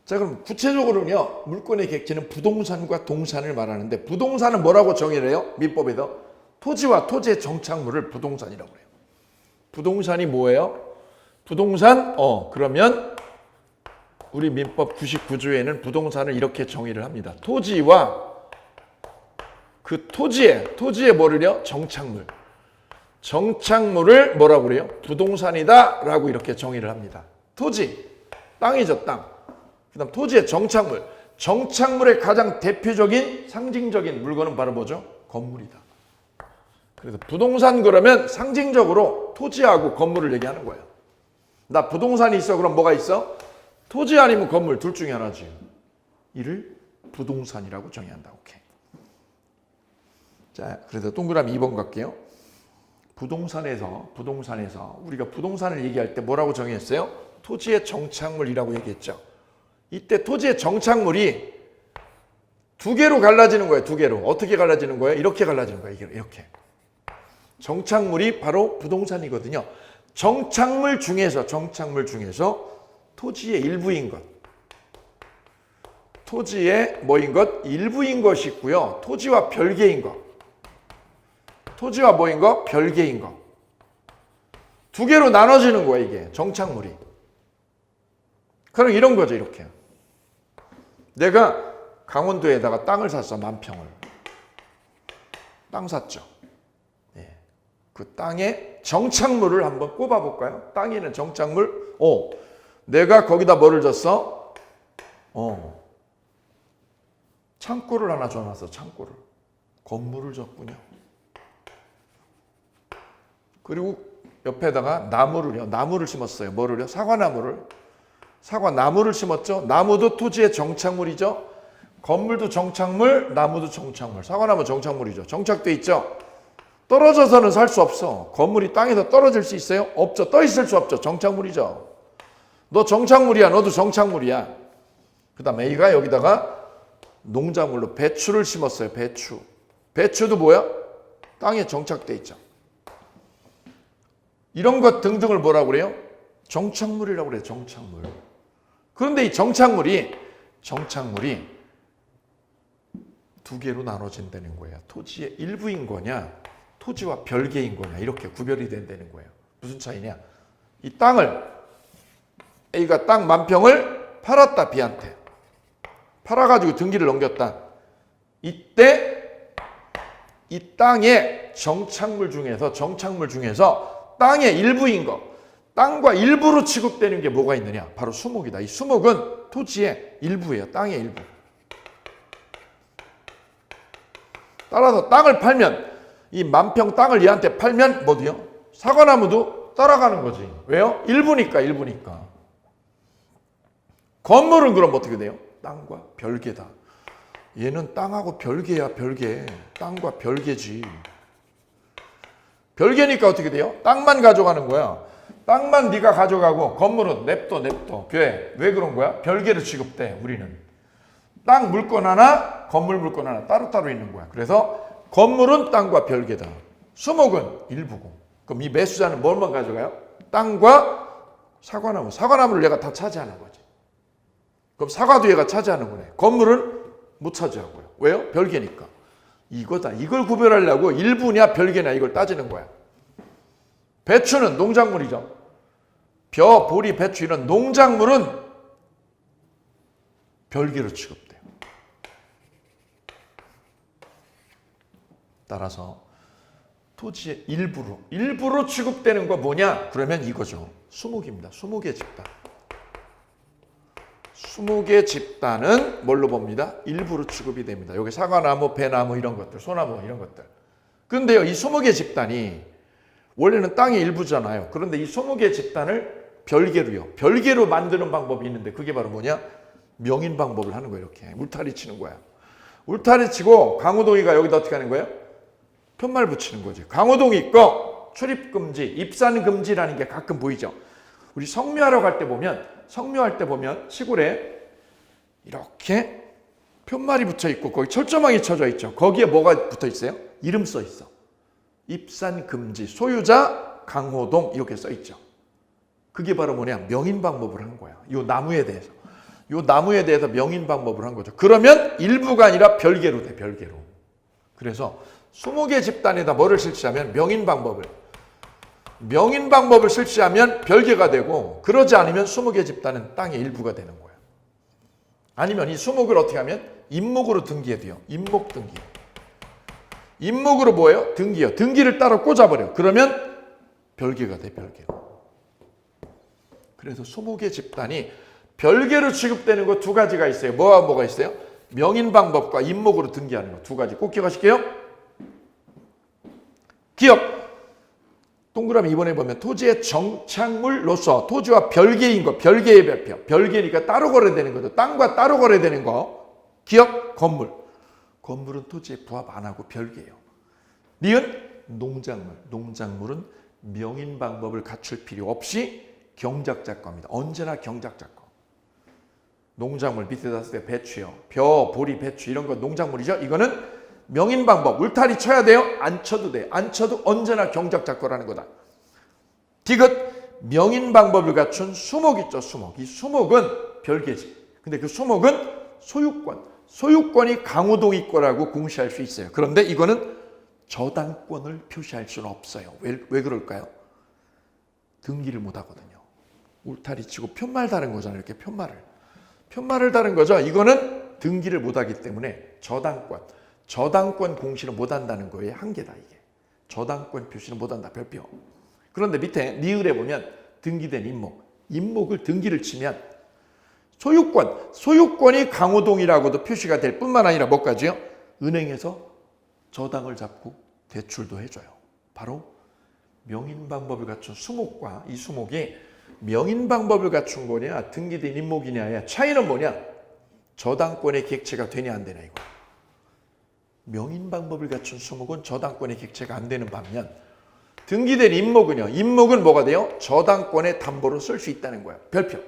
자, 그럼 구체적으로는요. 물건의 객체는 부동산과 동산을 말하는데 부동산은 뭐라고 정의를 해요? 민법에서 토지와 토지의 정착물을 부동산이라고 해요. 부동산이 뭐예요? 부동산, 그러면 우리 민법 99조에는 부동산을 이렇게 정의를 합니다. 토지와 그 토지에 뭐를요? 정착물. 정착물을 뭐라고 그래요? 부동산이다 라고 이렇게 정의를 합니다. 토지, 땅이죠, 땅. 그 다음 토지의 정착물. 정착물의 가장 대표적인 상징적인 물건은 바로 뭐죠? 건물이다. 그래서 부동산 그러면 상징적으로 토지하고 건물을 얘기하는 거예요. 나 부동산이 있어. 그럼 뭐가 있어? 토지 아니면 건물 둘 중에 하나지. 이를 부동산이라고 정의한다. 오케이. 자, 그래서 동그라미 2번 갈게요. 부동산에서 우리가 부동산을 얘기할 때 뭐라고 정의했어요? 토지의 정착물이라고 얘기했죠. 이때 토지의 정착물이 두 개로 갈라지는 거예요. 두 개로. 어떻게 갈라지는 거예요? 이렇게 갈라지는 거예요. 이렇게. 정착물이 바로 부동산이거든요. 정착물 중에서 토지의 일부인 것. 토지의 뭐인 것? 일부인 것이 있고요. 토지와 별개인 것. 토지와 뭐인 것? 별개인 것. 두 개로 나눠지는 거예요. 이게 정착물이. 그럼 이런 거죠. 이렇게. 내가 강원도에다가 땅을 샀어. 만평을. 땅 샀죠. 예. 그 땅에 정착물을 한번 꼽아볼까요? 땅에는 정착물. 내가 거기다 뭐를 줬어? 창고를 하나 줘놨어. 창고를. 건물을 줬군요. 그리고 옆에다가 나무를 심었어요. 뭐를요? 사과나무를. 사과 나무를 심었죠. 나무도 토지의 정착물이죠. 건물도 정착물, 나무도 정착물. 사과나무 정착물이죠. 정착돼 있죠. 떨어져서는 살 수 없어. 건물이 땅에서 떨어질 수 있어요? 없죠. 떠 있을 수 없죠. 정착물이죠. 너 정착물이야. 너도 정착물이야. 그 다음 A가 여기다가 농작물로 배추를 심었어요. 배추. 배추도 뭐야? 땅에 정착돼 있죠. 이런 것 등등을 뭐라고 그래요? 정착물이라고 그래요. 정착물. 그런데 이 정착물이 두 개로 나눠진다는 거예요. 토지의 일부인 거냐, 토지와 별개인 거냐, 이렇게 구별이 된다는 거예요. 무슨 차이냐? 이 땅을 A가 땅 10,000평을 팔았다. B한테. 팔아가지고 등기를 넘겼다. 이때 이 땅의 정착물 중에서 땅의 일부인 거, 땅과 일부로 취급되는 게 뭐가 있느냐? 바로 수목이다. 이 수목은 토지의 일부예요. 땅의 일부. 따라서 땅을 팔면, 이 10,000평 땅을 얘한테 팔면 뭐도요? 사과나무도 따라가는 거지. 왜요? 일부니까. 건물은 그럼 어떻게 돼요? 땅과 별개다. 얘는 땅하고 별개야. 별개. 땅과 별개지. 별개니까 어떻게 돼요? 땅만 가져가는 거야. 땅만 네가 가져가고 건물은 냅둬. 왜 그런 거야? 별개로 취급돼. 우리는 땅 물건 하나, 건물 물건 하나 따로따로 있는 거야. 그래서 건물은 땅과 별개다. 수목은 일부고. 그럼 이 매수자는 뭘만 가져가요? 땅과 사과나무. 사과나무를 얘가 다 차지하는 거지. 그럼 사과도 얘가 차지하는 거네. 건물은 못 차지하고요. 왜요? 별개니까. 이거다. 이걸 구별하려고 일부냐 별개냐 이걸 따지는 거야. 배추는 농작물이죠. 벼, 보리, 배추 이런 농작물은 별개로 취급돼요. 따라서 토지의 일부로 취급되는 거 뭐냐? 그러면 이거죠. 수목입니다. 수목의 집단. 수목의 집단은 뭘로 봅니다? 일부로 취급이 됩니다. 여기 사과나무, 배나무 이런 것들, 소나무 이런 것들. 그런데요, 이 수목의 집단이 원래는 땅의 일부잖아요. 그런데 이 수목의 집단을 별개로 만드는 방법이 있는데 그게 바로 뭐냐? 명인 방법을 하는 거예요. 이렇게 울타리 치는 거야. 울타리 치고 강호동이가 여기다 어떻게 하는 거예요? 편말 붙이는 거지. 강호동이 거 출입금지, 입산금지라는 게 가끔 보이죠. 우리 성묘하러 갈 때 보면 성묘할 때 보면 시골에 이렇게 편말이 붙어 있고 거기 철조망이 쳐져 있죠. 거기에 뭐가 붙어 있어요? 이름 써 있어. 입산금지, 소유자 강호동 이렇게 써 있죠. 그게 바로 뭐냐? 명인 방법을 한 거야. 요 나무에 대해서 명인 방법을 한 거죠. 그러면 일부가 아니라 별개로 돼. 별개로. 그래서 수목의 집단에다 뭐를 설치하면 명인 방법을 설치하면 별개가 되고 그러지 않으면 수목의 집단은 땅의 일부가 되는 거예요. 아니면 이 수목을 어떻게 하면 임목으로 등기해 돼요. 임목 등기. 임목으로 뭐예요? 등기요. 등기를 따로 꽂아버려. 그러면 별개가 돼. 별개로. 그래서 수목의 집단이 별개로 취급되는 거 두 가지가 있어요. 뭐가 있어요? 명인 방법과 임목으로 등기하는 거 두 가지. 꼭 기억하실게요. 기억. 동그라미 이번에 보면 토지의 정착물로서 토지와 별개인 거, 별개의 별표. 별개니까 따로 거래되는 거죠. 땅과 따로 거래되는 거. 기억, 건물. 건물은 토지에 부합 안 하고 별개예요. 니은 농작물. 농작물은 명인 방법을 갖출 필요 없이 경작자 겁니다. 언제나 경작자 거. 농작물 밑에다 쓸 때 배추요. 벼, 보리, 배추 이런 건 농작물이죠. 이거는 명인 방법. 울타리 쳐야 돼요? 안 쳐도 돼요. 안 쳐도 언제나 경작자 거라는 거다. 디귿 명인 방법을 갖춘 수목 있죠. 수목. 이 수목은 별개지. 근데 그 수목은 소유권. 소유권이 강호동이 거라고 공시할 수 있어요. 그런데 이거는 저당권을 표시할 수는 없어요. 왜 그럴까요? 등기를 못 하거든요. 울타리 치고 편말 다른 거잖아요. 이렇게 편말을 다른 거죠. 이거는 등기를 못 하기 때문에 저당권 공시를 못 한다는 거에 한계다. 이게 저당권 표시는 못 한다. 별표. 그런데 밑에 니을에 보면 등기된 임목을 등기를 치면 소유권이 강호동이라고도 표시가 될 뿐만 아니라 뭐까지요? 은행에서 저당을 잡고 대출도 해줘요. 바로 명인 방법을 갖춘 수목과 이 수목이 명인 방법을 갖춘 거냐 등기된 임목이냐의 차이는 뭐냐? 저당권의 객체가 되냐 안 되냐 이거. 명인 방법을 갖춘 수목은 저당권의 객체가 안 되는 반면 등기된 임목은요. 임목은 뭐가 돼요? 저당권의 담보로 쓸 수 있다는 거야. 별표.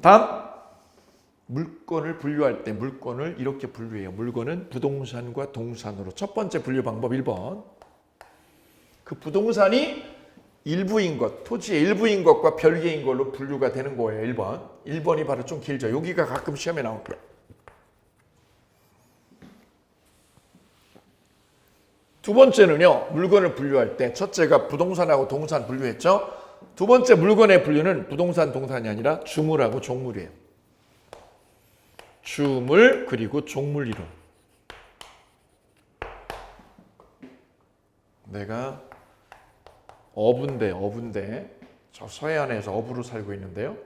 다음 물건을 분류할 때 물건을 이렇게 분류해요. 물건은 부동산과 동산으로. 첫 번째 분류 방법 1번. 그 부동산이 일부인 것, 토지의 일부인 것과 별개인 걸로 분류가 되는 거예요. 1번. 1번이 바로 좀 길죠. 여기가 가끔 시험에 나올 거예요. 두 번째는요. 물건을 분류할 때 첫째가 부동산하고 동산 분류했죠. 두 번째 물건의 분류는 부동산, 동산이 아니라 주물하고 종물이에요. 주물 그리고 종물 이론. 내가 어부인데 저 서해안에서 어부로 살고 있는데요.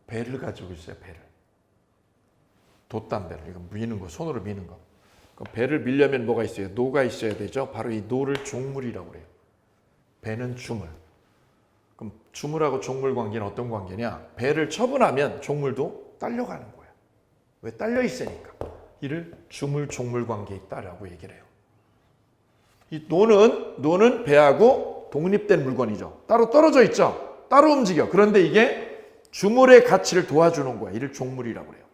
배를 가지고 있어요. 배를. 돛단 배를. 이거 미는 거, 손으로 미는 거. 그럼 배를 밀려면 뭐가 있어요? 노가 있어야 되죠. 바로 이 노를 종물이라고 그래요. 배는 주물. 그럼 주물하고 종물 관계는 어떤 관계냐? 배를 처분하면 종물도 딸려가는 거예요. 왜? 딸려 있으니까. 이를 주물 종물 관계에 있다라고 얘기를 해요. 이 노는 배하고 독립된 물건이죠. 따로 떨어져 있죠. 따로 움직여. 그런데 이게 주물의 가치를 도와주는 거야. 이를 종물이라고 그래요.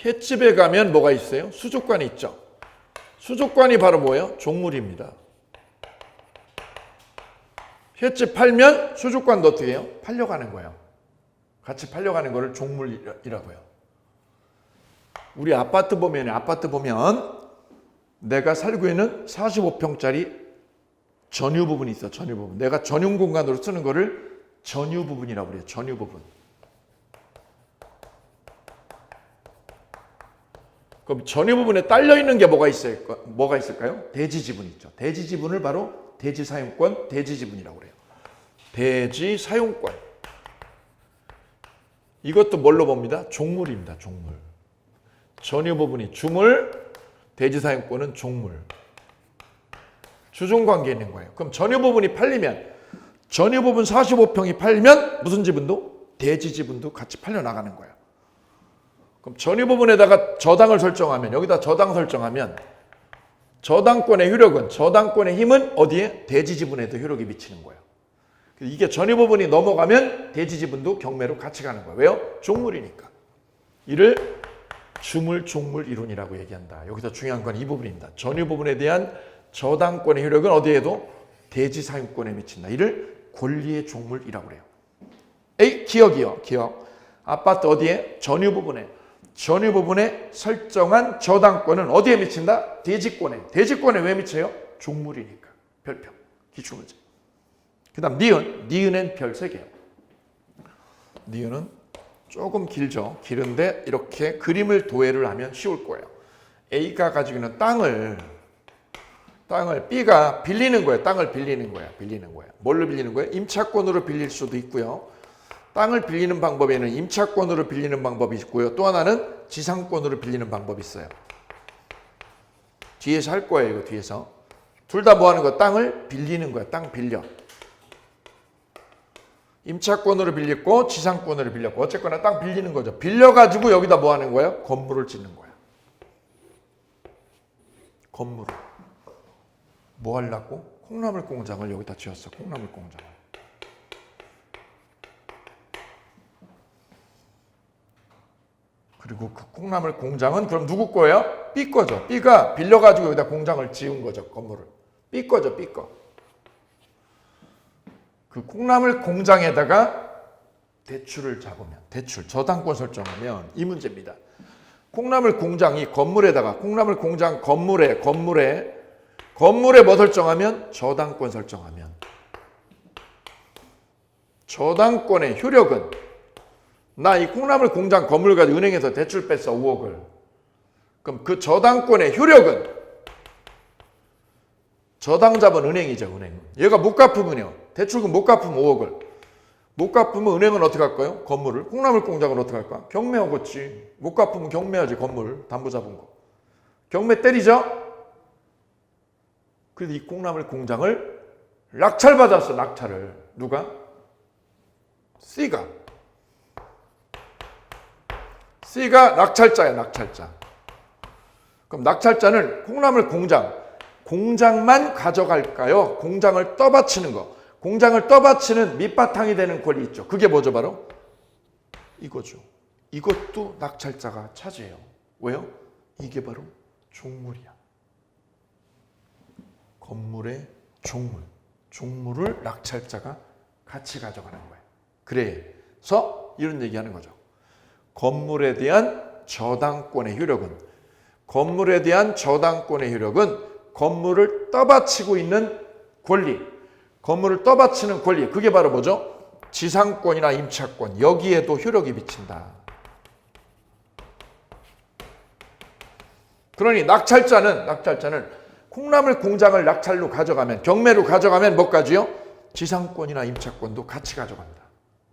횟집에 가면 뭐가 있어요? 수족관이 있죠. 수족관이 바로 뭐예요? 종물입니다. 횟집 팔면 수족관도 어떻게 해요? 팔려가는 거예요. 같이 팔려가는 거를 종물이라고 해요. 우리 아파트 보면 내가 살고 있는 45평짜리 전유 부분이 있어. 전유 부분. 내가 전용 공간으로 쓰는 거를 전유 부분이라고 그래요. 전유 부분. 그럼 전유 부분에 딸려 있는 게 뭐가 있을까요? 대지 지분이 있죠. 대지 지분을 바로 대지 사용권, 대지 지분이라고 그래요. 대지 사용권. 이것도 뭘로 봅니다? 종물입니다. 종물. 전유 부분이 주물, 대지 사용권은 종물. 주종 관계에 있는 거예요. 그럼 전유 부분이 팔리면 전유 부분 45평이 팔리면 무슨 지분도? 대지 지분도 같이 팔려 나가는 거예요. 그럼 전유 부분에다가 저당을 설정하면 여기다 저당 설정하면 저당권의 효력은 저당권의 힘은 어디에? 대지 지분에도 효력이 미치는 거예요. 이게 전유 부분이 넘어가면 대지 지분도 경매로 같이 가는 거예요. 왜요? 종물이니까. 이를 주물 종물 이론이라고 얘기한다. 여기서 중요한 건 이 부분입니다. 전유 부분에 대한 저당권의 효력은 어디에도? 대지 사용권에 미친다. 이를 권리의 종물이라고 그래요. A 기억이요. 기억. 아파트 어디에? 전유 부분에 설정한 저당권은 어디에 미친다? 대지권에. 대지권에 왜 미쳐요? 종물이니까. 별표. 기출문제. 그 다음 니은은 별 3개요. 니은은 조금 길죠. 길은데 이렇게 그림을 도해를 하면 쉬울 거예요. A가 가지고 있는 땅을 B가 빌리는 거예요. 땅을 빌리는 거야. 뭘로 빌리는 거예요? 임차권으로 빌릴 수도 있고요. 땅을 빌리는 방법에는 임차권으로 빌리는 방법이 있고요. 또 하나는 지상권으로 빌리는 방법이 있어요. 뒤에서 할 거예요. 이거 뒤에서. 둘 다 뭐 하는 거? 땅을 빌리는 거야. 땅 빌려. 임차권으로 빌렸고 지상권으로 빌렸고 어쨌거나 땅 빌리는 거죠. 빌려가지고 여기다 뭐 하는 거예요? 건물을 짓는 거야. 건물을. 뭐 하려고? 콩나물 공장을 여기다 지었어. 콩나물 공장을. 그리고 그 콩나물 공장은 그럼 누구 거예요? B 거죠. B가 빌려가지고 여기다 공장을 지은 거죠. 건물을. B 거죠. B 거. 그 콩나물 공장에다가 대출을 잡으면, 저당권 설정하면 이 문제입니다. 콩나물 공장이 건물에다가, 콩나물 공장 건물에 뭐 설정하면? 저당권 설정하면. 저당권의 효력은 나 이 콩나물 공장 건물 가지고 은행에서 대출 뺐어 5억을. 그럼 그 저당권의 효력은 저당 잡은 은행이죠. 은행. 얘가 못 갚으면요. 대출금 못 갚으면 5억을. 못 갚으면 은행은 어떻게 할까요? 건물을. 콩나물 공장은 어떻게 할까? 경매하겠지. 못 갚으면 경매하지. 건물 담보 잡은 거. 경매 때리죠. 그래서 이 콩나물 공장을 낙찰받았어, 낙찰을. 누가? C가. C가 낙찰자야, 낙찰자. 그럼 낙찰자는 콩나물 공장만 가져갈까요? 공장을 떠받치는 거. 공장을 떠받치는 밑바탕이 되는 권리 있죠. 그게 뭐죠, 바로? 이거죠. 이것도 낙찰자가 차지해요. 왜요? 이게 바로 종물이야. 건물의 종물. 종물을 낙찰자가 같이 가져가는 거예요. 그래서 이런 얘기하는 거죠. 건물에 대한 저당권의 효력은 건물을 떠받치고 있는 권리, 건물을 떠받치는 권리, 그게 바로 뭐죠? 지상권이나 임차권, 여기에도 효력이 미친다. 그러니 낙찰자는 콩나물 공장을 낙찰로 가져가면, 경매로 가져가면 뭐까지요? 지상권이나 임차권도 같이 가져간다.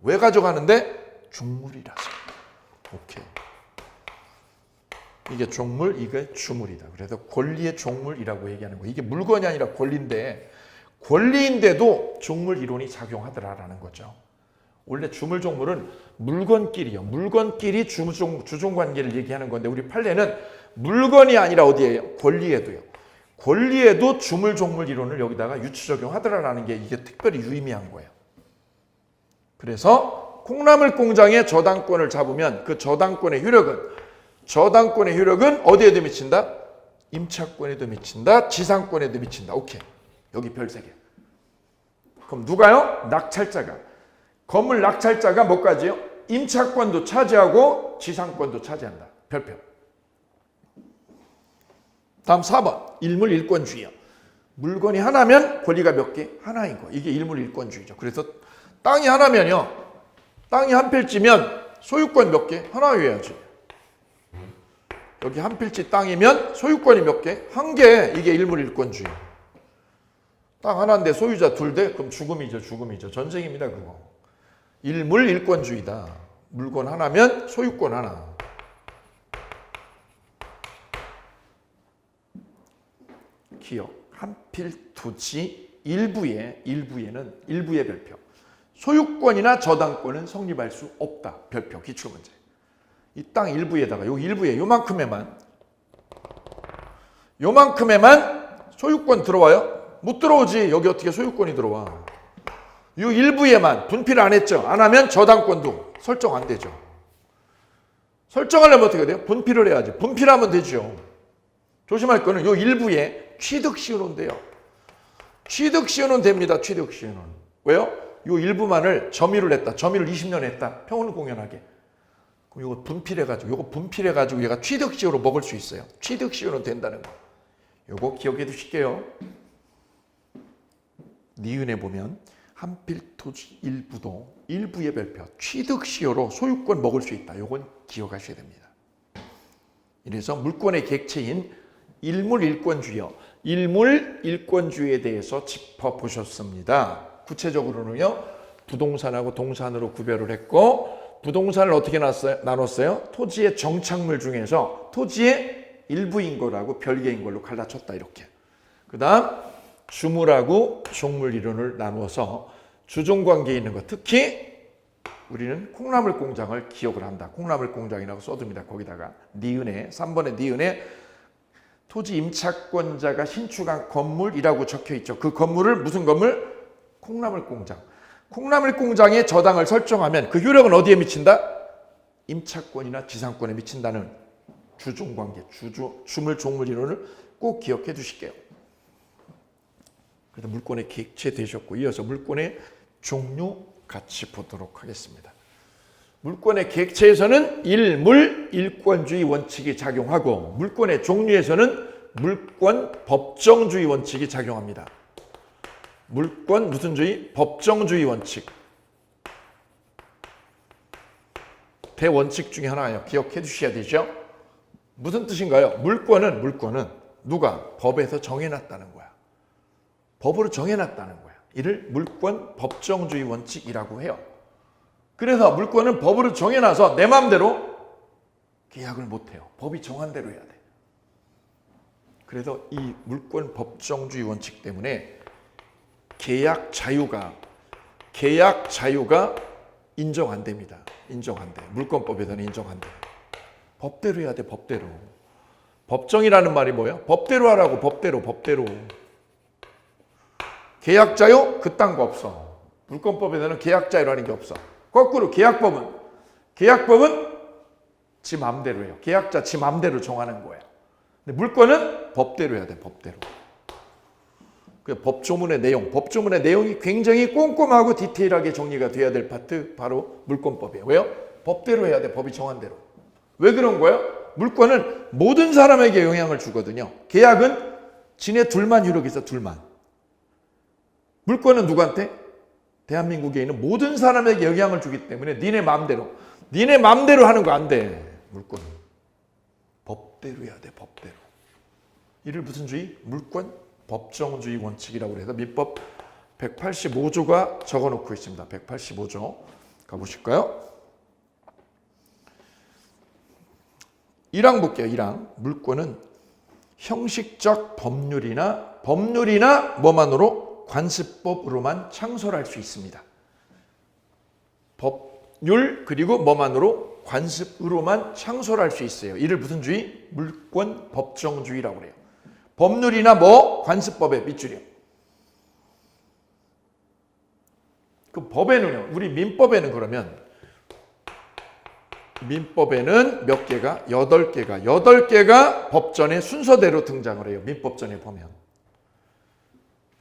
왜 가져가는데? 종물이라서. 오케이. 이게 종물, 이게 주물이다. 그래서 권리의 종물이라고 얘기하는 거예요. 이게 물건이 아니라 권리인데, 권리인데도 종물 이론이 작용하더라라는 거죠. 원래 주물 종물은 물건끼리 주종 관계를 얘기하는 건데, 우리 판례는 물건이 아니라 어디에요? 권리에도요. 권리에도 주물 종물 이론을 여기다가 유추 적용하더라라는 게 이게 특별히 유의미한 거예요. 그래서 콩나물 공장의 저당권을 잡으면 그 저당권의 효력은 어디에도 미친다? 임차권에도 미친다. 지상권에도 미친다. 오케이. 여기 별 3개. 그럼 누가요? 낙찰자가. 건물 낙찰자가 뭐까지요? 임차권도 차지하고 지상권도 차지한다. 별표. 다음 4번. 일물일권주의요. 물건이 하나면 권리가 몇 개? 하나인 거. 이게 일물일권주의죠. 그래서 땅이 하나면요. 땅이 한 필지면 소유권 몇 개? 하나여야지. 여기 한 필지 땅이면 소유권이 몇 개? 한 개. 이게 일물일권주의. 땅 하나인데 소유자 둘 대? 그럼 죽음이죠. 전쟁입니다, 그거. 일물일권주의다. 물건 하나면 소유권 하나. 기억. 한 필 토지 일부의 별표. 소유권이나 저당권은 성립할 수 없다. 별표. 기출문제. 이 땅 일부에다가 요만큼에만 소유권 들어와요? 못 들어오지. 여기 어떻게 소유권이 들어와? 요 일부에만 분필 안 했죠? 안 하면 저당권도 설정 안 되죠. 설정하려면 어떻게 돼요? 분필을 해야지. 분필하면 되죠. 조심할 거는 요 일부에 취득 시효는 돼요. 취득 시효는 됩니다. 취득 시효는. 왜요? 요 일부만을 점유를 했다. 점유를 20년 했다. 평온 공연하게. 그럼 요거 분필해가지고 얘가 취득 시효로 먹을 수 있어요. 취득 시효는 된다는 거. 요거 기억해 두실게요. 니은에 보면 한필 토지 일부의 별표 취득 시효로 소유권 먹을 수 있다. 요건 기억하셔야 됩니다. 이래서 물권의 객체인 일물일권주의에 대해서 짚어보셨습니다. 구체적으로는요. 부동산하고 동산으로 구별을 했고 부동산을 어떻게 나눴어요? 토지의 정착물 중에서 토지의 일부인 거라고 별개인 걸로 갈라쳤다. 이렇게. 그 다음 주물하고 종물 이론을 나누어서 주종관계에 있는 것, 특히 우리는 콩나물 공장을 기억을 한다. 콩나물 공장이라고 써둡니다. 거기다가 니은에 3번의 니은에 토지 임차권자가 신축한 건물이라고 적혀있죠. 그 건물을 무슨 건물? 콩나물 공장. 콩나물 공장의 저당을 설정하면 그 효력은 어디에 미친다? 임차권이나 지상권에 미친다는 주종관계, 주물 종물 이론을 꼭 기억해 두실게요. 그래서 물권의 객체 되셨고 이어서 물권의 종류 같이 보도록 하겠습니다. 물권의 객체에서는 일물일권주의 원칙이 작용하고 물권의 종류에서는 물권 법정주의 원칙이 작용합니다. 물권 무슨 주의? 법정주의 원칙. 대원칙 중에 하나예요. 기억해 주셔야 되죠. 무슨 뜻인가요? 물권은 누가? 법에서 정해놨다는 거야. 법으로 정해놨다는 거야. 이를 물권 법정주의 원칙이라고 해요. 그래서 물권은 법으로 정해놔서 내 마음대로 계약을 못해요. 법이 정한 대로 해야 돼. 그래서 이 물권 법정주의 원칙 때문에 계약 자유가 인정 안 됩니다. 인정 안 돼. 물권법에서는 인정 안 돼. 법대로 해야 돼. 법대로. 법정이라는 말이 뭐예요? 법대로 하라고. 법대로. 계약 자유 그딴 거 없어. 물권법에서는 계약 자유라는 게 없어. 거꾸로 계약법은 지 맘대로 해요. 계약자 지 맘대로 정하는 거예요. 근데 물권은 법대로 해야 돼. 법대로. 법조문의 내용이 굉장히 꼼꼼하고 디테일하게 정리가 돼야 될 파트 바로 물권법이에요. 왜요? 법대로 해야 돼. 법이 정한 대로. 왜 그런 거예요? 물권은 모든 사람에게 영향을 주거든요. 계약은 지네 둘만 효력이 있어. 둘만. 물권은 누구한테? 대한민국에 있는 모든 사람에게 영향을 주기 때문에 니네 맘대로 하는 거 안 돼. 물권은 법대로 해야 돼. 법대로. 이를 무슨 주의? 물권 법정주의 원칙이라고 해서 민법 185조가 적어놓고 있습니다. 185조 가보실까요? 1항 볼게요. 1항 물권은 형식적 법률이나 뭐만으로 관습법으로만 창설할 수 있습니다. 법률 그리고 뭐만으로 관습으로만 창설할 수 있어요. 이를 무슨 주의? 물권 법정주의라고 그래요. 법률이나 관습법의 밑줄이요. 그 법에는요. 우리 민법에는 그러면 민법에는 몇 개가? 8개가 법전의 순서대로 등장을 해요. 민법전에 보면.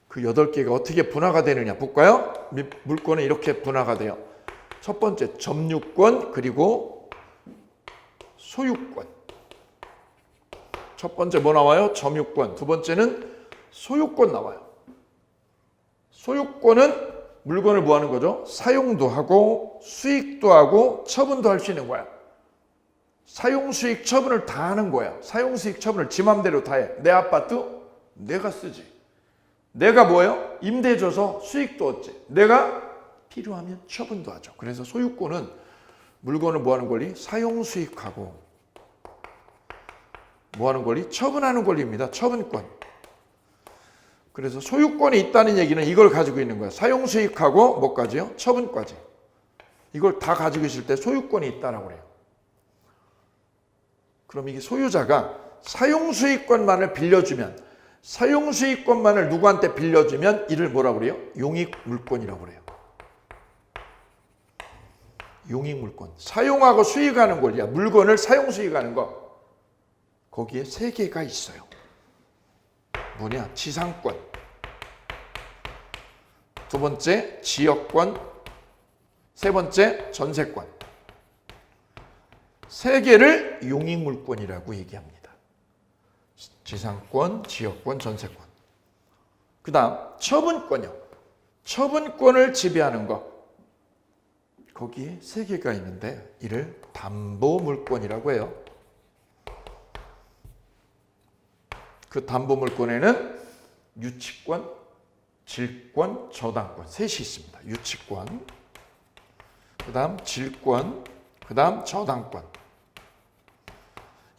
그 8개가 어떻게 분화가 되느냐 볼까요? 물권은 이렇게 분화가 돼요. 첫 번째 점유권 그리고 소유권. 첫 번째 뭐 나와요? 점유권. 두 번째는 소유권 나와요. 소유권은 물건을 뭐 하는 거죠? 사용도 하고 수익도 하고 처분도 할 수 있는 거야. 사용 수익 처분을 다 하는 거야. 사용 수익 처분을 지 맘대로 다 해. 내 아파트 내가 쓰지. 내가 뭐예요? 임대줘서 수익도 얻지. 내가 필요하면 처분도 하죠. 그래서 소유권은 물건을 뭐 하는 권리? 사용 수익하고 뭐 하는 권리? 처분하는 권리입니다. 처분권. 그래서 소유권이 있다는 얘기는 이걸 가지고 있는 거야. 사용 수익하고 뭐까지요? 처분까지. 이걸 다 가지고 있을 때 소유권이 있다라고 그래요. 그럼 이게 소유자가 사용 수익권만을 빌려주면 사용 수익권만을 누구한테 빌려주면 이를 뭐라고 그래요? 용익 물권이라고 그래요. 용익 물권. 사용하고 수익하는 권리야. 물건을 사용 수익하는 거. 거기에 3개가 있어요. 뭐냐? 지상권. 두 번째 지역권. 세 번째 전세권. 3개를 용익물권이라고 얘기합니다. 지상권, 지역권, 전세권. 그 다음 처분권이요. 처분권을 지배하는 것. 거기에 3개가 있는데 이를 담보물권이라고 해요. 그 담보물권에는 유치권, 질권, 저당권 셋이 있습니다. 유치권, 그 다음 질권, 그 다음 저당권.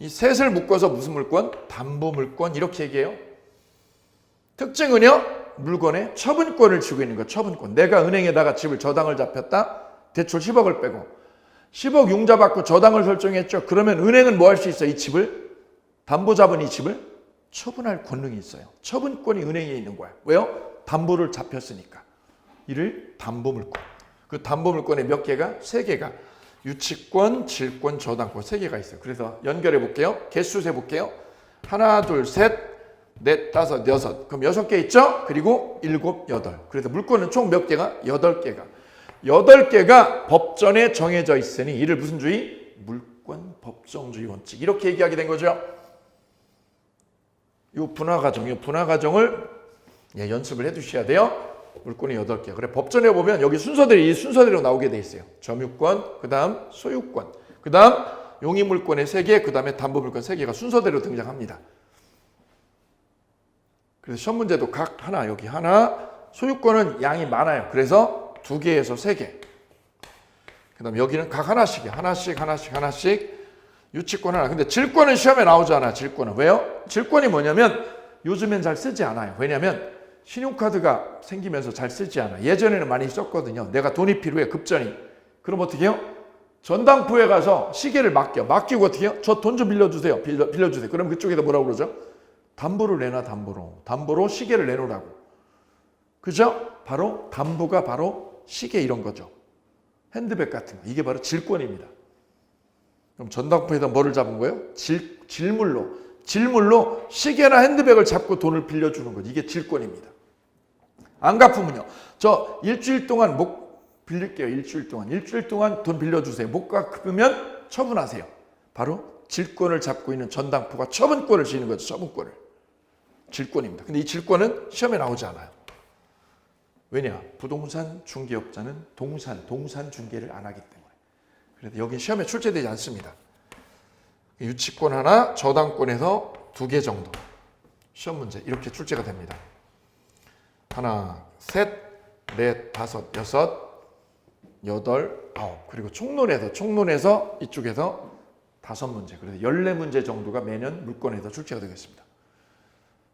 이 셋을 묶어서 무슨 물권? 담보물권 이렇게 얘기해요. 특징은요. 물건에 처분권을 쥐고 있는 거예요. 처분권. 내가 은행에다가 집을 저당을 잡혔다. 대출 10억을 빼고 10억 융자 받고 저당을 설정했죠. 그러면 은행은 뭐 할 수 있어요? 이 집을 담보 잡은 이 집을 처분할 권능이 있어요. 처분권이 은행에 있는 거야. 왜요? 담보를 잡혔으니까. 이를 담보물권. 그 담보물권에 몇 개가? 3개가. 유치권, 질권, 저당권 3개가 있어요. 그래서 연결해 볼게요. 개수 세 볼게요. 하나, 둘, 셋, 넷, 다섯, 여섯. 그럼 6개 있죠? 그리고 7, 8. 그래서 물권은 총 몇 개가? 8개가. 8개가 법전에 정해져 있으니 이를 무슨 주의? 물권 법정주의 원칙. 이렇게 얘기하게 된 거죠. 이 분화 과정을 연습을 해 두셔야 돼요. 물권이 8개. 그래 법전에 보면 여기 이 순서대로 나오게 돼 있어요. 점유권, 그 다음 소유권, 그 다음 용익물권의 3개, 그 다음에 담보물권 3개가 순서대로 등장합니다. 그래서 시험 문제도 각 하나, 여기 하나, 소유권은 양이 많아요. 그래서 2개에서 3개. 그 다음 여기는 각 하나씩이야. 하나씩. 유치권 하나. 근데 질권은 시험에 나오잖아. 질권은. 왜요? 질권이 뭐냐면 요즘엔 잘 쓰지 않아요. 왜냐면 신용카드가 생기면서 잘 쓰지 않아. 예전에는 많이 썼거든요. 내가 돈이 필요해, 급전이. 그럼 어떻게 해요? 전당포에 가서 시계를 맡기고 어떻게 해요? 저 돈 좀 빌려주세요. 빌려주세요. 그럼 그쪽에다 뭐라고 그러죠? 담보를 내놔, 담보로 시계를 내놓으라고. 그죠? 바로 담보가 바로 시계 이런 거죠. 핸드백 같은 거. 이게 바로 질권입니다. 그럼 전당포에다 뭐를 잡은 거예요? 질물로 시계나 핸드백을 잡고 돈을 빌려주는 거죠. 이게 질권입니다. 안 갚으면요. 저 일주일 동안 빌릴게요. 일주일 동안 돈 빌려주세요. 못 갚으면 처분하세요. 바로 질권을 잡고 있는 전당포가 처분권을 쥐는 거죠. 처분권을. 질권입니다. 근데 이 질권은 시험에 나오지 않아요. 왜냐? 부동산 중개업자는 동산 중개를 안 하기 때문에. 그래서 여기 시험에 출제되지 않습니다. 유치권 하나, 저당권에서 2개 정도. 시험 문제 이렇게 출제가 됩니다. 하나, 셋, 넷, 다섯, 여섯, 여덟, 아홉. 그리고 총론에서 이쪽에서 5문제. 그래서 14문제 정도가 매년 물권에서 출제가 되겠습니다.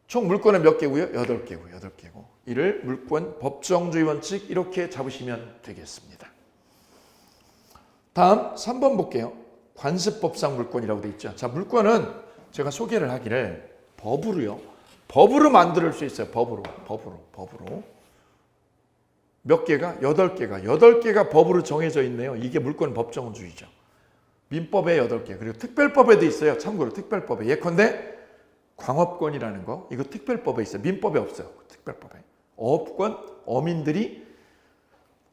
총 물권은 몇 개고요? 8개고. 이를 물권 법정주의 원칙 이렇게 잡으시면 되겠습니다. 다음 3번 볼게요. 관습법상 물권이라고 되어 있죠. 자, 물권은 제가 소개를 하기를 법으로 만들 수 있어요. 법으로. 몇 개가? 8개가 법으로 정해져 있네요. 이게 물권 법정주의죠. 민법에 8개. 그리고 특별법에도 있어요. 참고로 특별법에. 예컨대 광업권이라는 거. 이거 특별법에 있어요. 민법에 없어요. 특별법에. 어업권, 어민들이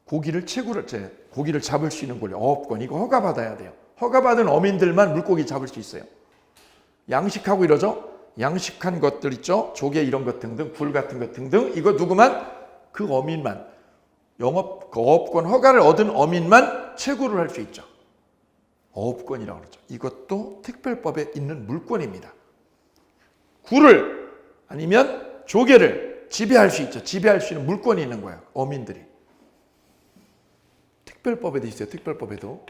고기를 잡을 수 있는 권리. 어업권. 이거 허가받아야 돼요. 허가받은 어민들만 물고기 잡을 수 있어요. 양식하고 이러죠. 양식한 것들 있죠. 조개 이런 것 등등, 굴 같은 것 등등. 이거 누구만? 그 어민만. 어업권 허가를 얻은 어민만 채굴을 할 수 있죠. 어업권이라고 그러죠. 이것도 특별법에 있는 물권입니다. 굴을 아니면 조개를 지배할 수 있죠. 지배할 수 있는 물권이 있는 거예요. 어민들이. 특별법에도 있어요. 특별법에도.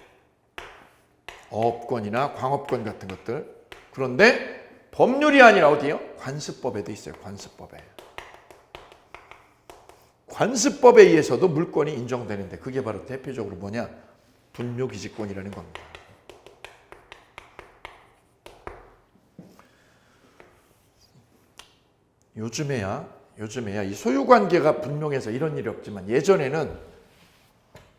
어업권이나 광업권 같은 것들. 그런데 법률이 아니라 어디요? 관습법에도 있어요. 관습법에 의해서도 물권이 인정되는데 그게 바로 대표적으로 뭐냐? 분묘기지권이라는 겁니다. 요즘에야 이 소유관계가 분명해서 이런 일이 없지만 예전에는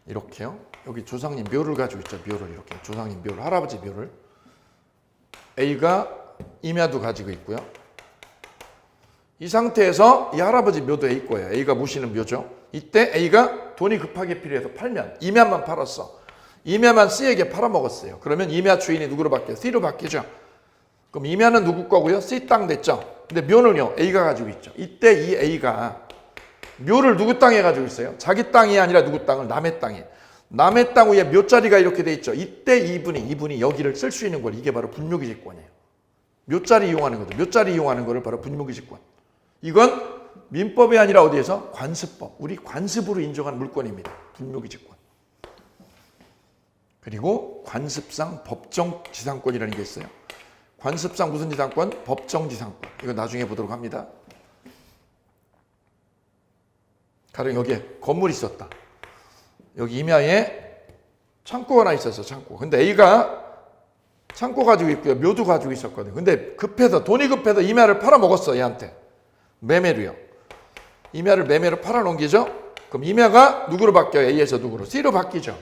이렇게요. 여기 조상님 묘를 가지고 있죠. 묘를 이렇게. 조상님 묘를, 할아버지 묘를. A가 임야도 가지고 있고요. 이 상태에서 이 할아버지 묘도 A 거예요. A가 모시는 묘죠. 이때 A가 돈이 급하게 필요해서 팔면 임야만 팔았어. 임야만 C에게 팔아먹었어요. 그러면 임야 주인이 누구로 바뀌어요? C로 바뀌죠. 그럼 임야는 누구 거고요? C 땅 됐죠. 근데 묘는요, A가 가지고 있죠. 이때 이 A가 묘를 누구 땅에 가지고 있어요? 자기 땅이 아니라 누구 땅을? 남의 땅에. 남의 땅 위에 묘자리가 이렇게 돼 있죠. 이때 이분이 여기를 쓸 수 있는 걸. 이게 바로 분묘기지권이에요. 묘자리 이용하는 거죠. 묘자리 이용하는 거를 바로 분묘기지권. 이건 민법이 아니라 어디에서? 관습법. 우리 관습으로 인정한 물권입니다. 분묘기지권. 그리고 관습상 법정지상권이라는 게 있어요. 관습상 무슨 지상권? 법정지상권. 이거 나중에 보도록 합니다. 가령 여기에 건물이 있었다. 여기 임야에 창고가 하나 있었어. 창고. 근데 A가 창고 가지고 있고요. 묘도 가지고 있었거든요. 근데 돈이 급해서 임야를 팔아먹었어. 얘한테. 매매로요. 임야를 매매로 팔아넘기죠. 그럼 임야가 누구로 바뀌어요? A에서 누구로? C로 바뀌죠.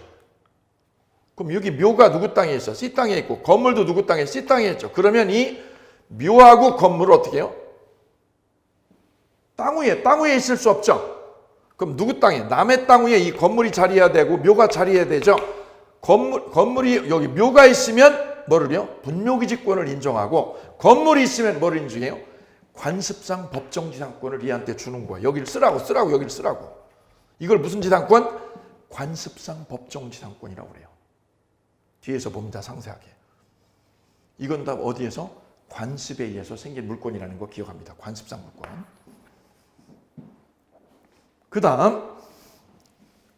그럼 여기 묘가 누구 땅에 있어? C 땅에 있고 건물도 누구 땅에? C 땅에 있죠. 그러면 이 묘하고 건물을 어떻게 해요? 땅 위에 있을 수 없죠. 그럼 누구 땅에? 남의 땅 위에 이 건물이 자리해야 되고 묘가 자리해야 되죠. 건물이 여기 묘가 있으면 뭐를요? 분묘기지권을 인정하고 건물이 있으면 뭐를 인정해요? 관습상 법정지상권을 얘한테 주는 거야. 여기를 쓰라고 여기를 쓰라고. 이걸 무슨 지상권? 관습상 법정지상권이라고 그래요. 뒤에서 봅니다. 상세하게. 이건 다 어디에서? 관습에 의해서 생긴 물권이라는 거 기억합니다. 관습상 물권. 그 다음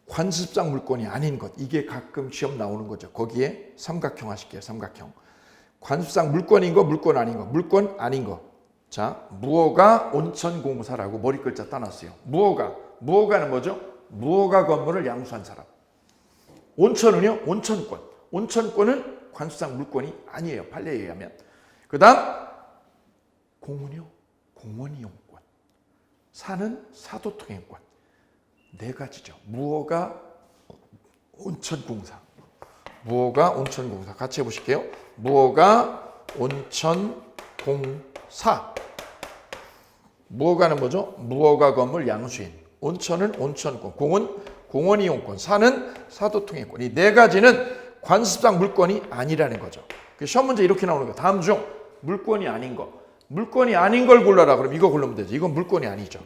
관습상 물권이 아닌 것. 이게 가끔 시험 나오는 거죠. 거기에 삼각형 하실게요. 삼각형. 관습상 물권인 거, 물권 아닌 거. 물권 아닌 거. 자, 무허가 온천공사라고 머리 글자 따놨어요. 무허가는 뭐죠? 무허가 건물을 양수한 사람. 온천은요? 온천권. 온천권은 관수상 물권이 아니에요. 판례에 의하면. 그 다음 공은요? 공원이용권. 사는 사도통행권. 네 가지죠. 무허가 온천공사. 무허가 온천공사. 같이 해보실게요. 무허가 온천공사. 무허가는 뭐죠? 무허가 건물 양수인. 온천은 온천권. 공은 공원이용권. 사는 사도통행권. 이 네 가지는 관습상 물권이 아니라는 거죠. 시험 문제 이렇게 나오는 거예요. 다음 중 물권이 아닌 거. 물권이 아닌 걸 골라라. 그럼 이거 고르면 되죠. 이건 물권이 아니죠.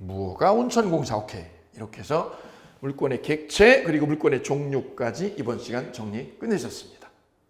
무허가 온천공사. 오케이. 이렇게 해서 물권의 객체 그리고 물권의 종류까지 이번 시간 정리 끝내셨습니다.